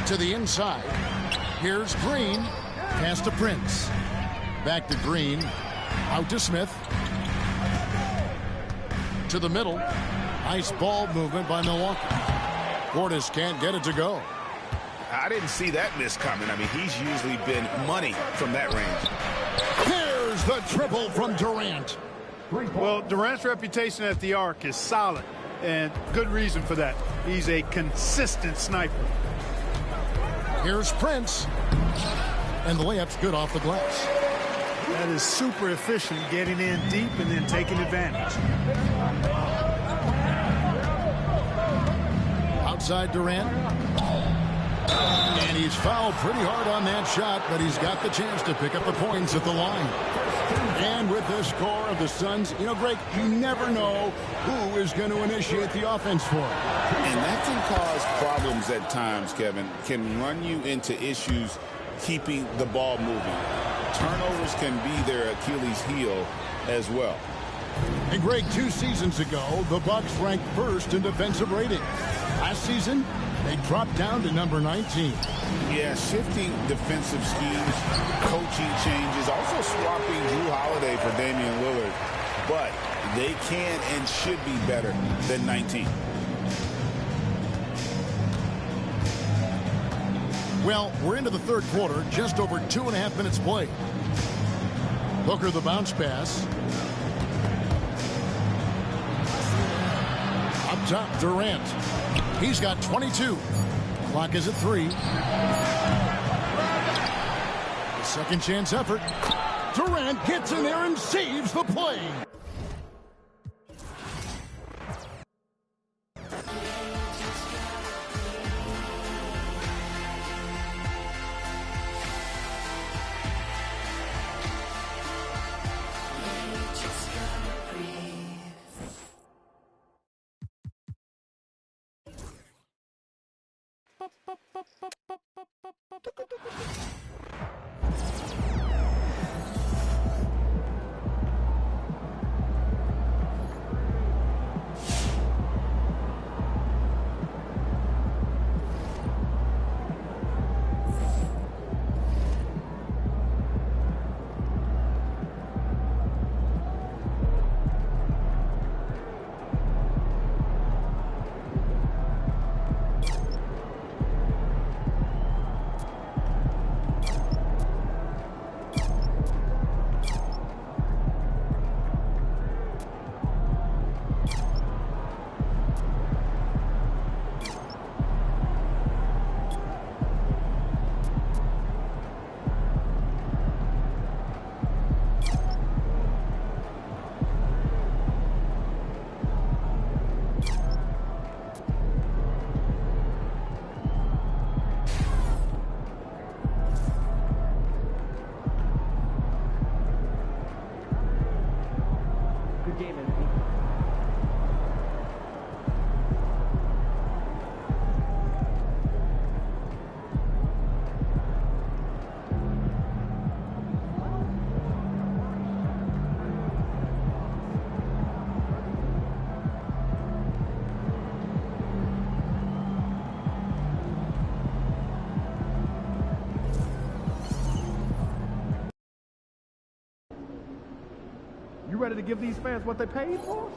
To the inside. Here's Green. Pass to Prince. Back to Green. Out to Smith. To the middle. Nice ball movement by Milwaukee. Portis can't get it to go. I didn't see that miss coming. I mean, he's usually been money from that range. Here's the triple from Durant. Well, Durant's reputation at the arc is solid, and good reason for that. He's a consistent sniper. Here's Prince. And the layup's good off the glass. That is super efficient, getting in deep and then taking advantage. Outside Durant. And he's fouled pretty hard on that shot, but he's got the chance to pick up the points at the line. And with the score of the Suns, you know, Greg, you never know who is going to initiate the offense for him. And that can cause problems at times, Kevin. Can run you into issues keeping the ball moving. Turnovers can be their Achilles heel as well. And Greg, 2 seasons ago, the Bucks ranked first in defensive rating. Last season, they dropped down to number 19. Yeah, shifting defensive schemes, coaching changes, also swapping Drew Holiday for Damian Lillard. But they can and should be better than 19. Well, we're into the third quarter, just over 2.5 minutes played. Booker the bounce pass. Up top, Durant. He's got 22. Clock is at 3. The second chance effort. Durant gets in there and saves the play. Ready to give these fans what they paid for?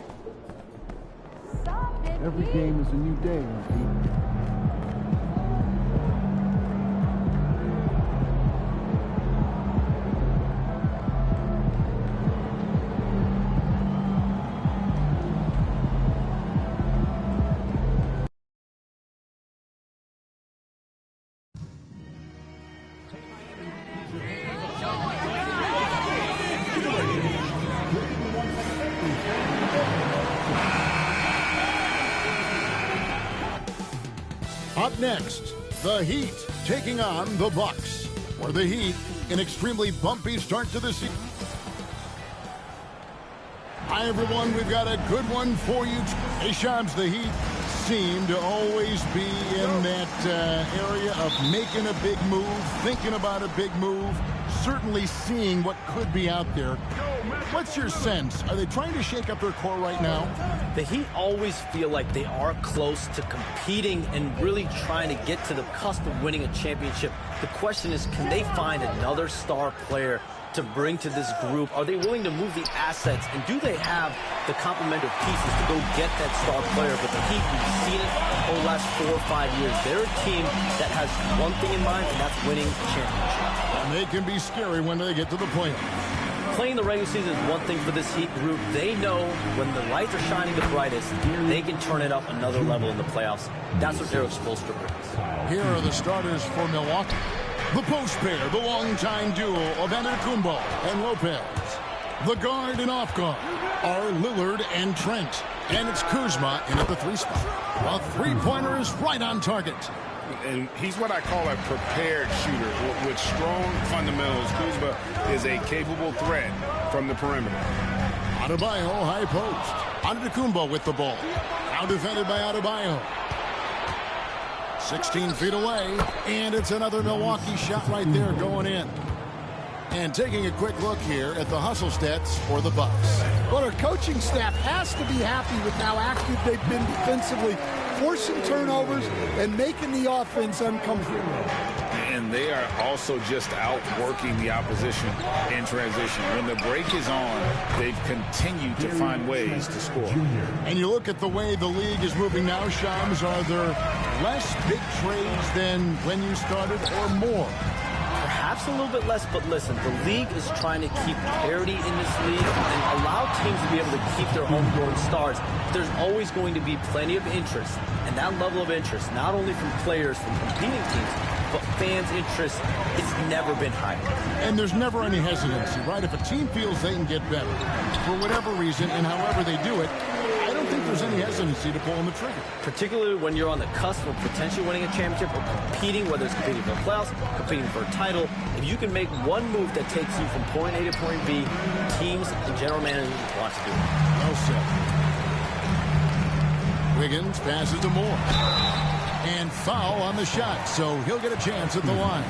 Every game is a new day, next, the Heat taking on the Bucks. For the Heat, an extremely bumpy start to the season. Hi, everyone. We've got a good one for you. Hey, Shams, the Heat seem to always be in that area of making a big move, thinking about a big move, certainly seeing what could be out there. What's your sense? Are they trying to shake up their core right now? The Heat always feel like they are close to competing and really trying to get to the cusp of winning a championship. The question is, can they find another star player to bring to this group? Are they willing to move the assets, and do they have the complementary pieces to go get that star player? But the Heat, we've seen it over the last 4 or 5 years. They're a team that has one thing in mind, and that's winning a championship. And they can be scary when they get to the playoffs. Playing the regular season is one thing for this Heat group. They know when the lights are shining the brightest, they can turn it up another level in the playoffs. That's what Erik Spoelstra brings. Here are the starters for Milwaukee. The post pair, the longtime duo of Antetokounmpo and Lopez. The guard and off guard are Lillard and Trent. And it's Kuzma in at the 3 spot. A three-pointer is right on target. And he's what I call a prepared shooter with strong fundamentals. Kuzma is a capable threat from the perimeter. Adebayo high post. Antetokounmpo with the ball. Now defended by Adebayo. 16 feet away, and it's another Milwaukee shot right there going in. And taking a quick look here at the hustle stats for the Bucks. Well, their coaching staff has to be happy with how active they've been defensively, forcing turnovers and making the offense uncomfortable. And they are also just outworking the opposition in transition. When the break is on, they've continued to find ways to score. And you look at the way the league is moving now, Shams, are there less big trades than when you started or more? Perhaps a little bit less, but listen, the league is trying to keep parity in this league and allow teams to be able to keep their homegrown stars. There's always going to be plenty of interest, and that level of interest, not only from players from competing teams, but fans' interest, it's never been higher. And there's never any hesitancy, right? If a team feels they can get better for whatever reason and however they do it, I don't think there's any hesitancy to pulling the trigger. Particularly when you're on the cusp of potentially winning a championship or competing, whether it's competing for the playoffs, competing for a title. If you can make one move that takes you from point A to point B, teams and general managers want to do it. Well said. Wiggins passes to Moore. And foul on the shot, so he'll get a chance at the line.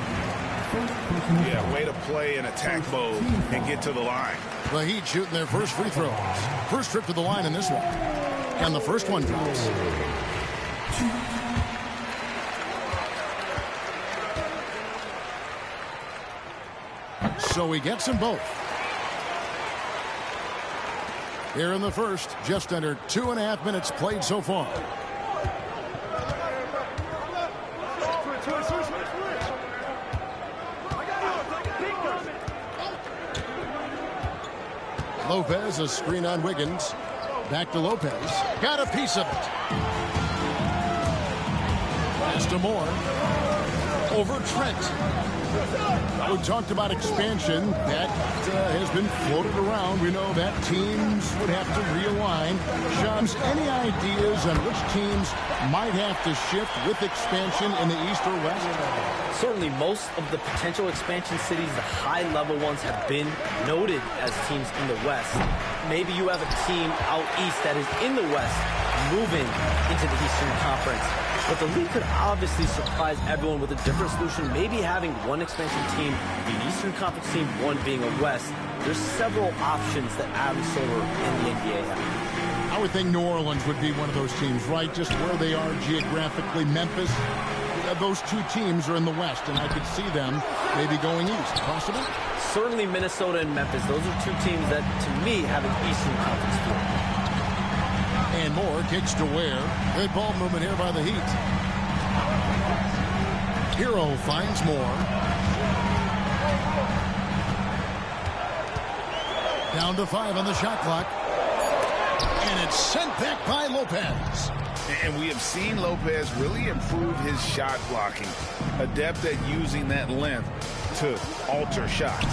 Yeah, way to play in attack mode and get to the line. The Heat shooting their first free throws. First trip to the line in this one. And the first one drops. So he gets them both. Here in the first, just under 2.5 minutes played so far. Lopez, a screen on Wiggins. Back to Lopez. Got a piece of it. Pass to Moore. Over Trent. We talked about expansion. That has been floated around. We know that teams would have to realign. Shams, any ideas on which teams might have to shift with expansion in the East or West? Certainly most of the potential expansion cities, the high-level ones, have been noted as teams in the West. Maybe you have a team out east that is in the West moving into the Eastern Conference. But the league could obviously surprise everyone with a different solution. Maybe having one expansion team be an Eastern Conference team, one being a West. There's several options that Adam Silver and the NBA have. I would think New Orleans would be one of those teams, right? Just where they are geographically. Memphis, those two teams are in the West, and I could see them maybe going east. Possible? Certainly Minnesota and Memphis. Those are two teams that, to me, have an Eastern Conference feel. And Moore kicks to Ware. Good ball movement here by the Heat. Hero finds Moore. Down to 5 on the shot clock. And it's sent back by Lopez. And we have seen Lopez really improve his shot blocking. Adept at using that length to alter shots.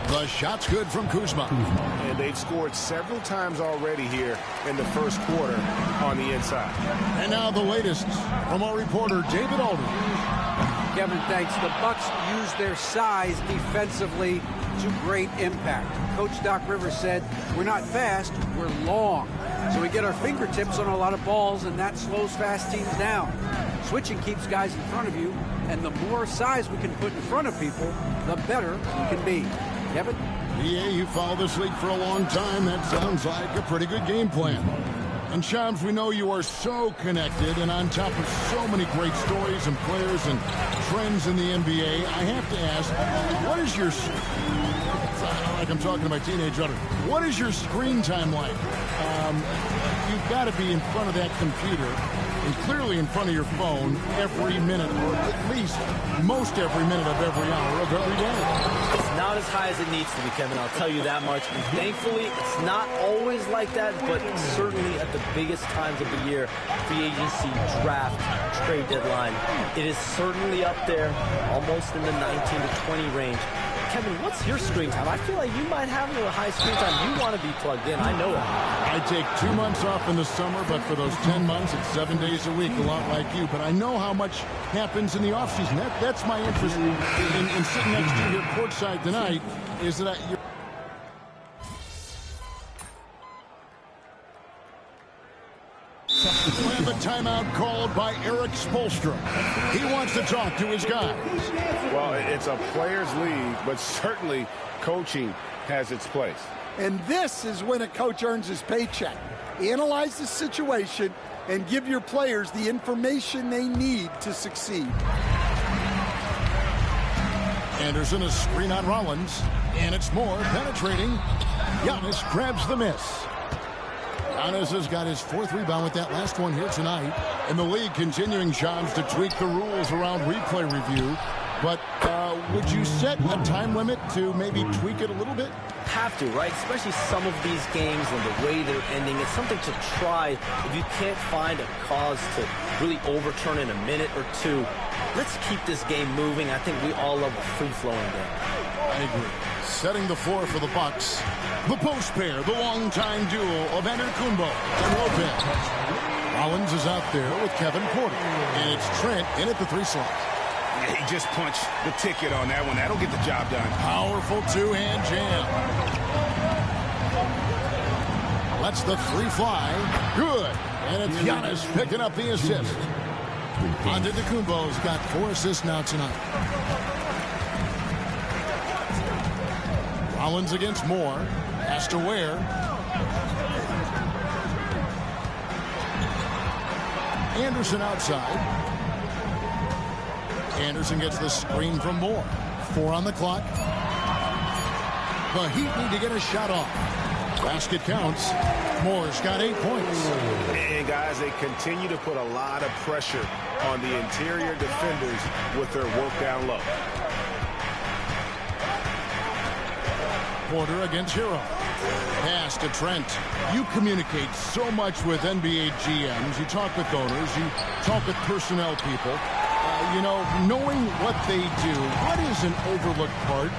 The shot's good from Kuzma. And they've scored several times already here in the first quarter on the inside. And now the latest from our reporter, David Aldridge. Kevin, thanks. The Bucks use their size defensively to great impact. Coach Doc Rivers said, we're not fast, we're long. So we get our fingertips on a lot of balls, and that slows fast teams down. Switching keeps guys in front of you, and the more size we can put in front of people, the better we can be. Kevin? Yeah, you followed this league for a long time. That sounds like a pretty good game plan. And Shams, we know you are so connected and on top of so many great stories and players and trends in the NBA. I have to ask, what is your... like I'm talking to my teenage daughter. What is your screen time like? You've got to be in front of that computer and clearly in front of your phone every minute, or at least most every minute of every hour of every day. It's not as high as it needs to be, Kevin. I'll tell you that much. And thankfully, it's not always like that, but certainly at the biggest times of the year, free agency, draft, trade deadline, it is certainly up there, almost in the 19 to 20 range. Kevin, what's your screen time? I feel like you might have a high screen time. You want to be plugged in. I know that. I take 2 months off in the summer, but for those 10 months, it's 7 days a week, a lot like you. But I know how much happens in the offseason. That's my interest in sitting next to you here courtside tonight, is that you're... We have a timeout called by Eric Spoelstra. He wants to talk to his guys. Well, it's a players' league, but certainly coaching has its place. And this is when a coach earns his paycheck. Analyze the situation and give your players the information they need to succeed. Anderson, a screen on Rollins, and it's Moore penetrating. Giannis grabs the miss. Giannis has got his 4th rebound with that last one here tonight. And the league continuing, Shams, to tweak the rules around replay review. But would you set a time limit to maybe tweak it a little bit? Have to, right? Especially some of these games and the way they're ending. It's something to try. If you can't find a cause to really overturn in a minute or two, let's keep this game moving. I think we all love a free-flowing game. I agree. Setting the floor for the Bucks. The post pair, the longtime duo of Antetokounmpo and Lopez. Rollins is out there with Kevin Porter. And it's Trent in at the 3 slot. Yeah, he just punched the ticket on that one. That'll get the job done. Powerful 2-hand jam. Lets the 3 fly. Good. And it's Giannis picking up the assist. Antetokounmpo's got 4 assists now tonight. Rollins against Moore. Has to wear. Anderson outside. Anderson gets the screen from Moore. 4 on the clock. The Heat need to get a shot off. Basket counts. Moore's got 8 points. And guys, they continue to put a lot of pressure on the interior defenders with their work down low. Porter against Hero. Pass to Trent. You communicate so much with NBA GMs. You talk with owners. You talk with personnel people. You know, knowing what they do, what is an overlooked part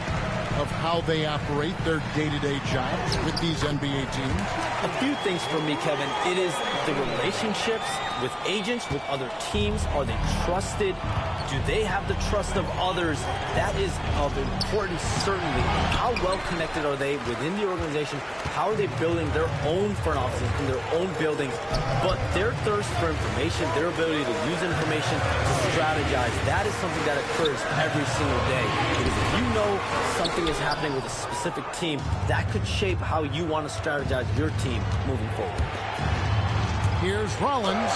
of how they operate their day-to-day jobs with these NBA teams? A few things for me, Kevin. It is the relationships with agents, with other teams. Are they trusted? Do they have the trust of others? That is of importance, certainly. How well connected are they within the organization? How are they building their own front offices in their own buildings? But their thirst for information, their ability to use information to strategize, that is something that occurs every single day. Because if you know something is happening with a specific team, that could shape how you want to strategize your team moving forward. Here's Rollins.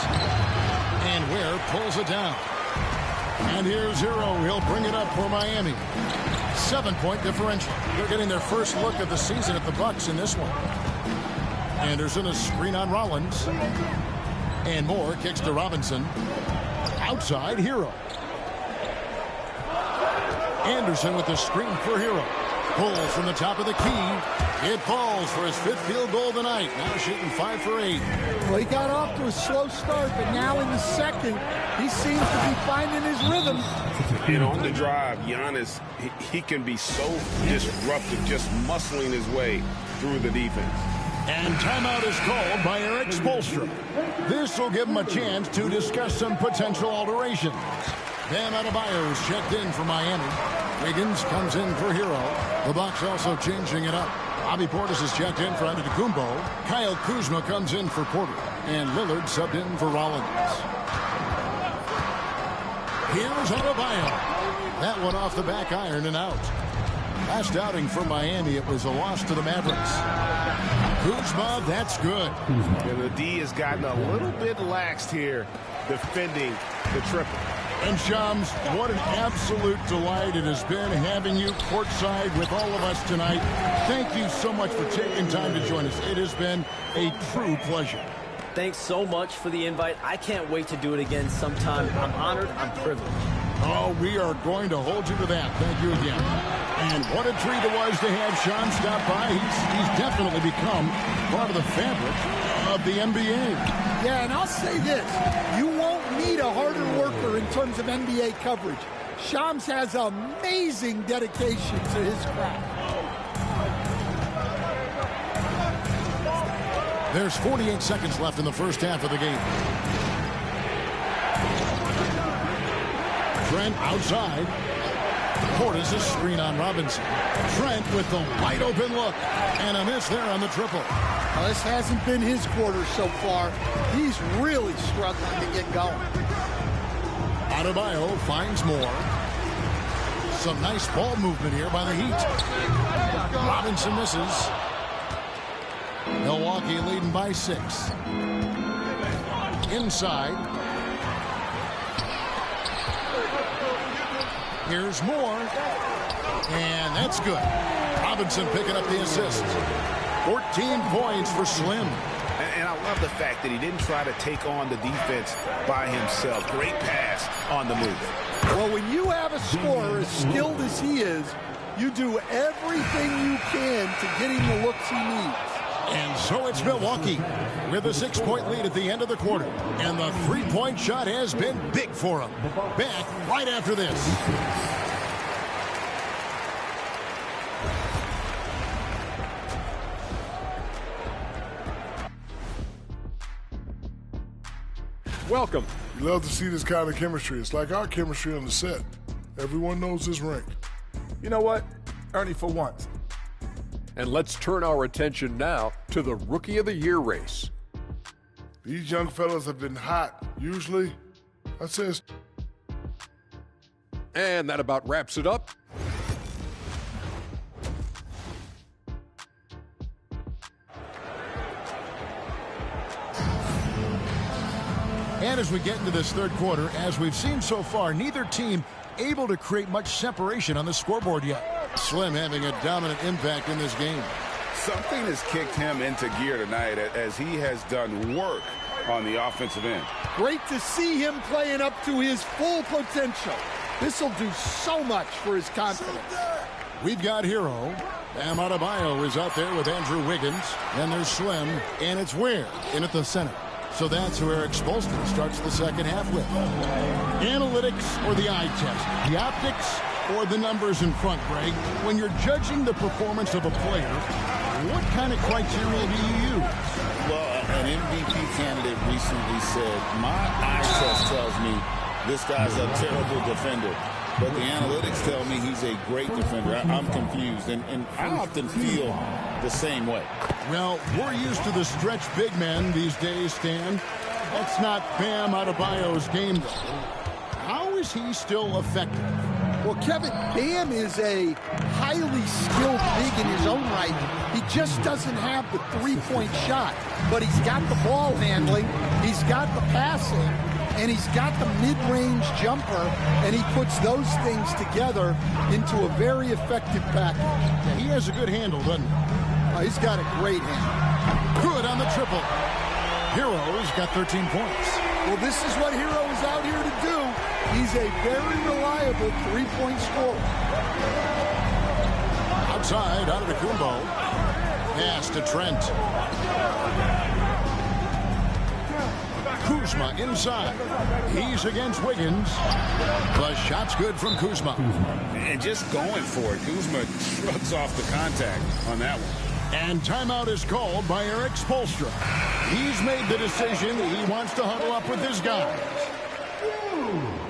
And Ware pulls it down. And here's Hero. He'll bring it up for Miami. 7-point differential. They're getting their first look of the season at the Bucks in this one. Anderson, a screen on Rollins. And Moore kicks to Robinson. Outside, Hero. Anderson with the screen for Hero. Pulls from the top of the key. It falls for his 5th field goal of the night. Now shooting 5 for 8. Well, he got off to a slow start, but now in the second, he seems to be finding his rhythm. And on the drive, Giannis, he can be so disruptive, just muscling his way through the defense. And timeout is called by Eric Spoelstra. This will give him a chance to discuss some potential alterations. Bam Adebayo is checked in for Miami. Wiggins comes in for Hero. The Bucks also changing it up. Bobby Portis is checked in for Antetokounmpo. Kyle Kuzma comes in for Porter. And Lillard subbed in for Rollins. Here's Adebayo. That one off the back iron and out. Last outing for Miami, it was a loss to the Mavericks. Kuzma, that's good. And the D has gotten a little bit laxed here defending the triple. And Shams, what an absolute delight it has been having you courtside with all of us tonight. Thank you so much for taking time to join us. It has been a true pleasure. Thanks so much for the invite. I can't wait to do it again sometime. I'm honored. I'm privileged. Oh, we are going to hold you to that. Thank you again. And what a treat it was to have Sean stop by. He's definitely become part of the fabric of the NBA. Yeah, and I'll say this. You won't need a harder worker in terms of NBA coverage. Shams has amazing dedication to his craft. There's 48 seconds left in the first half of the game. Trent outside. Portis' screen on Robinson. Trent with the wide open look. And a miss there on the triple. Well, this hasn't been his quarter so far. He's really struggling to get going. Adebayo finds more. Some nice ball movement here by the Heat. Robinson misses. Milwaukee leading by 6. Inside. Here's more. And that's good. Robinson picking up the assist. 14 points for Slim. And I love the fact that he didn't try to take on the defense by himself. Great pass on the move. Well, when you have a scorer as skilled as he is, you do everything you can to get him the looks he needs. And so it's Milwaukee with a 6-point lead at the end of the quarter. And the three-point shot has been big for them. Back right after this. Welcome. We love to see this kind of chemistry. It's like our chemistry on the set. Everyone knows this rink. You know what? Ernie, for once. And let's turn our attention now to the Rookie of the Year race. These young fellas have been hot. Usually, I says. And that about wraps it up. And as we get into this third quarter, as we've seen so far, neither team able to create much separation on the scoreboard yet. Slim having a dominant impact in this game. Something has kicked him into gear tonight as he has done work on the offensive end. Great to see him playing up to his full potential. This will do so much for his confidence. We've got Hero. Bam Adebayo is out there with Andrew Wiggins. Then there's Slim, and it's Ware in at the center. So that's who Eric Spoelstra starts the second half with. Analytics or the eye test? The optics or the numbers in front, Greg? When you're judging the performance of a player, what kind of criteria do you use? Well, an MVP candidate recently said, my eye test tells me this guy's a terrible defender. But the analytics tell me he's a great defender. I'm confused, and I often feel the same way. Well, we're used to the stretch big men these days, Stan. That's not Bam Adebayo's game, though. How is he still effective? Well, Kevin, Bam is a highly skilled big in his own right. He just doesn't have the three-point shot. But he's got the ball handling, he's got the passing, and he's got the mid-range jumper, and he puts those things together into a very effective package. Yeah, he has a good handle, doesn't he? He's got a great handle. Good on the triple. Hero's got 13 points. Well, this is what Hero is out here to do. He's a very reliable three-point scorer. outside, out of Kumbo. Pass to Trent. Kuzma inside. He's against Wiggins. The shot's good from Kuzma. And just going for it. Kuzma shrugs off the contact on that one. And timeout is called by Eric Spoelstra. He's made the decision he wants to huddle up with his guys.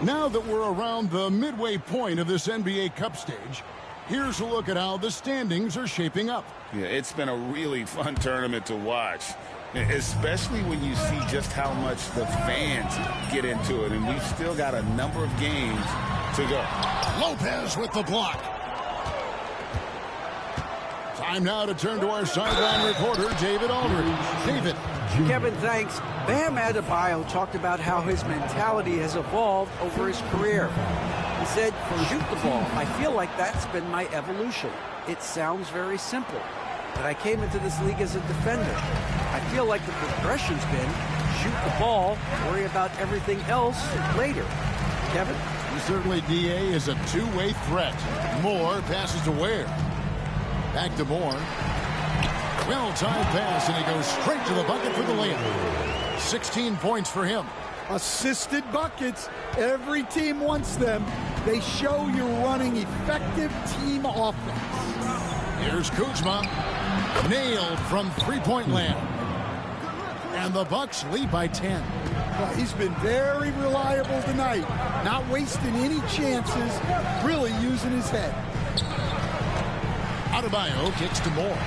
Now that we're around the midway point of this NBA Cup stage, here's a look at how the standings are shaping up. Yeah, it's been a really fun tournament to watch, especially when you see just how much the fans get into it. And we've still got a number of games to go. Lopez with the block. Time now to turn to our sideline reporter, David Aldridge. David. Kevin, thanks. Bam Adebayo talked about how his mentality has evolved over his career. He said, shoot the ball. I feel like that's been my evolution. It sounds very simple, but I came into this league as a defender. I feel like the progression's been shoot the ball, worry about everything else later. Kevin? Certainly, D.A. is a two-way threat. Moore passes to Ware. Back to Moore. Well-timed pass, and he goes straight to the bucket for the layup. 16 points for him. Assisted buckets. Every team wants them. They show you're running effective team offense. Here's Kuzma. Nailed from three-point land. And the Bucks lead by 10. Well, he's been very reliable tonight. Not wasting any chances. Really using his head. Adebayo kicks to Moore.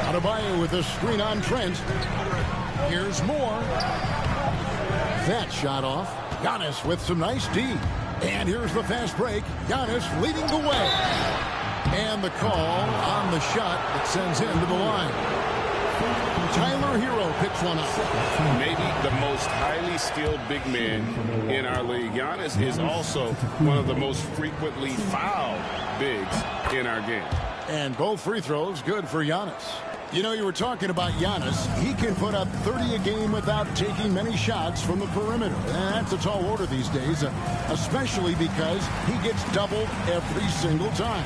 Adebayo with a screen on Trent. Here's Moore. That shot off. Giannis with some nice D. And here's the fast break. Giannis leading the way. And the call on the shot that sends him to the line. Tyler Hero picks one up. Maybe the most highly skilled big man in our league. Giannis is also one of the most frequently fouled bigs in our game. And both free throws good for Giannis. You know, you were talking about Giannis. He can put up 30 a game without taking many shots from the perimeter. And that's a tall order these days, especially because he gets doubled every single time.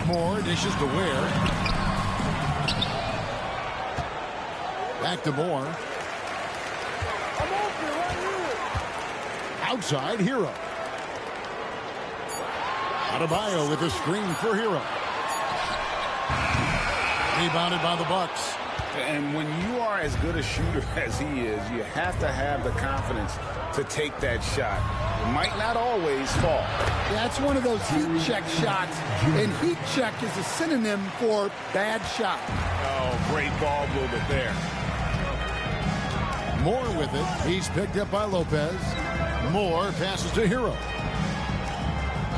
Moore dishes to Ware. Back to Moore. Outside, Hero. Adebayo with a screen for Hero. Rebounded by the Bucks. And when you are as good a shooter as he is, you have to have the confidence to take that shot. It might not always fall. That's one of those heat check shots. And heat check is a synonym for bad shot. Oh, great ball movement there. Moore with it. He's picked up by Lopez. Moore passes to Hero.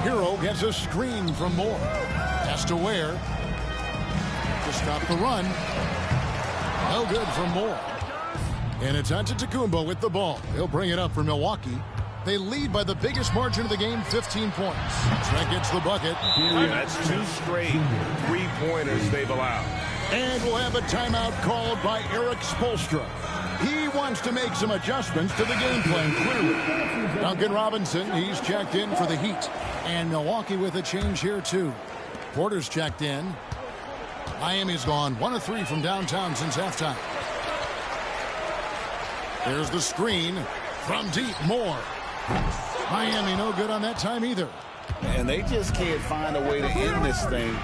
Hero gets a screen from Moore. Has to Ware. To stop the run. No good from Moore. And it's Antetokounmpo with the ball. He'll bring it up for Milwaukee. They lead by the biggest margin of the game, 15 points. Trent gets the bucket. That's two straight three-pointers they've allowed. And we'll have a timeout called by Eric Spoelstra. He wants to make some adjustments to the game plan, clearly. Duncan Robinson, he's checked in for the Heat. And Milwaukee with a change here, too. Porter's checked in. Miami's gone 1 of 3 from downtown since halftime. There's the screen from deep. Moore. Miami no good on that time either. And they just can't find a way to end this thing.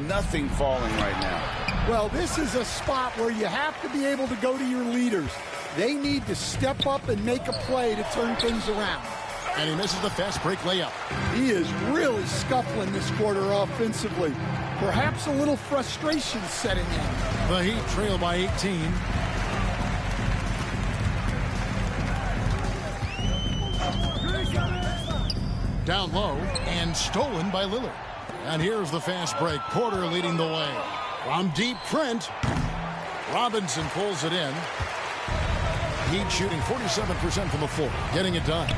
Nothing falling right now. Well, this is a spot where you have to be able to go to your leaders. They need to step up and make a play to turn things around. And he misses the fast break layup. He is Really scuffling this quarter offensively. Perhaps a little frustration setting in. The Heat trail by 18. Down low and stolen by Lillard. And here's the fast break. Porter leading the way. From deep, Trent. Robinson pulls it in. Heat shooting 47% from the floor. Getting it done.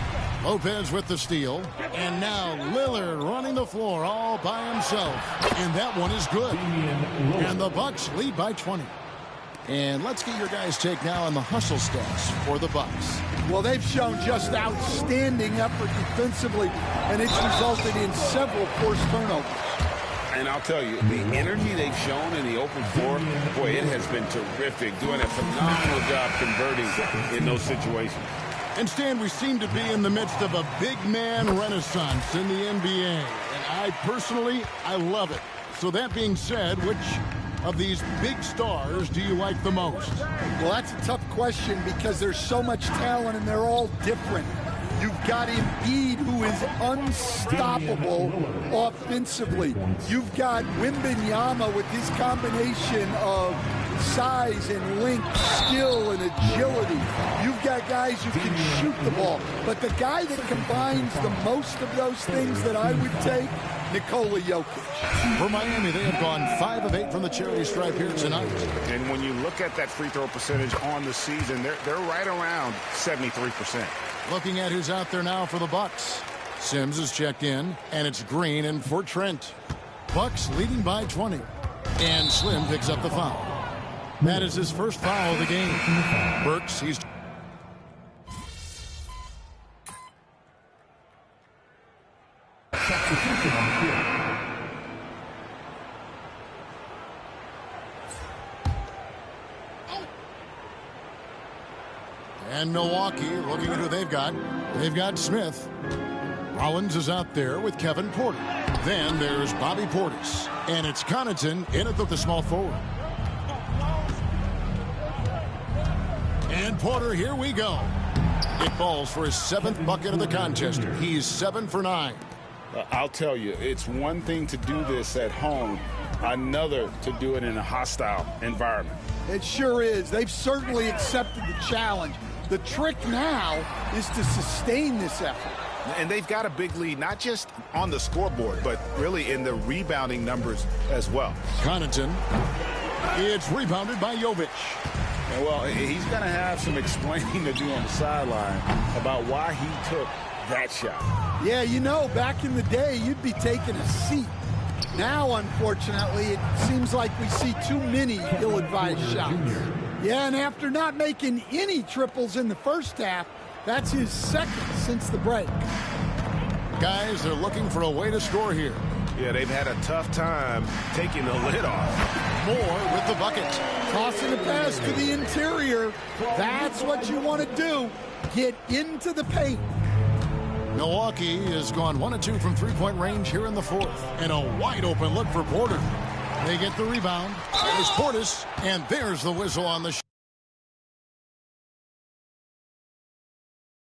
Lopez with the steal. And now Lillard running the floor all by himself. And that one is good. And the Bucks lead by 20. And let's get your guys' take now on the hustle stats for the Bucks. Well, they've shown just outstanding effort defensively, and it's resulted in several forced turnovers. And I'll tell you, the energy they've shown in the open floor, boy, it has been terrific, doing a phenomenal job converting in those situations. And Stan, we seem to be in the midst of a big man renaissance in the NBA. And I personally love it. So that being said, which of these big stars do you like the most? Well, that's a tough question because there's so much talent and they're all different. You've got Embiid, who is unstoppable offensively. You've got Wembanyama with his combination of size and length, skill and agility. You've got guys who can shoot the ball. But the guy that combines the most of those things that I would take, Nikola Jokic. For Miami, they have gone 5 of 8 from the charity stripe here tonight. And when you look at that free throw percentage on the season, they're right around 73%. Looking at who's out there now for the Bucks. Sims is checked in, and it's Green in for Trent. Bucks leading by 20. And Slim picks up the foul. That is his first foul of the game. Burks, he's... And Milwaukee, looking at who they've got. They've got Smith. Rollins is out there with Kevin Porter. Then there's Bobby Portis. And it's Connaughton in at the small forward. And Porter, here we go. It falls for his 7th bucket of the contest. He's 7 for 9. I'll tell you, it's one thing to do this at home, another to do it in a hostile environment. It sure is. They've certainly accepted the challenge. The trick now is to sustain this effort. And they've got a big lead, not just on the scoreboard, but really in the rebounding numbers as well. Connaughton. It's rebounded by Jovic. And well, he's going to have some explaining to do on the sideline about why he took that shot. Yeah, you know, back in the day, you'd be taking a seat. Now, unfortunately, it seems like we see too many ill-advised shots. Yeah, and after not making any triples in the first half, that's his 2nd since the break. Guys, they're looking for a way to score here. Yeah, they've had a tough time taking the lid off. Moore with the bucket. Tossing a pass to the interior. That's what you want to do. Get into the paint. Milwaukee has gone 1 of 2 from three-point range here in the 4th. And a wide-open look for Porter. They get the rebound. There's Portis, and there's the whistle on the shot.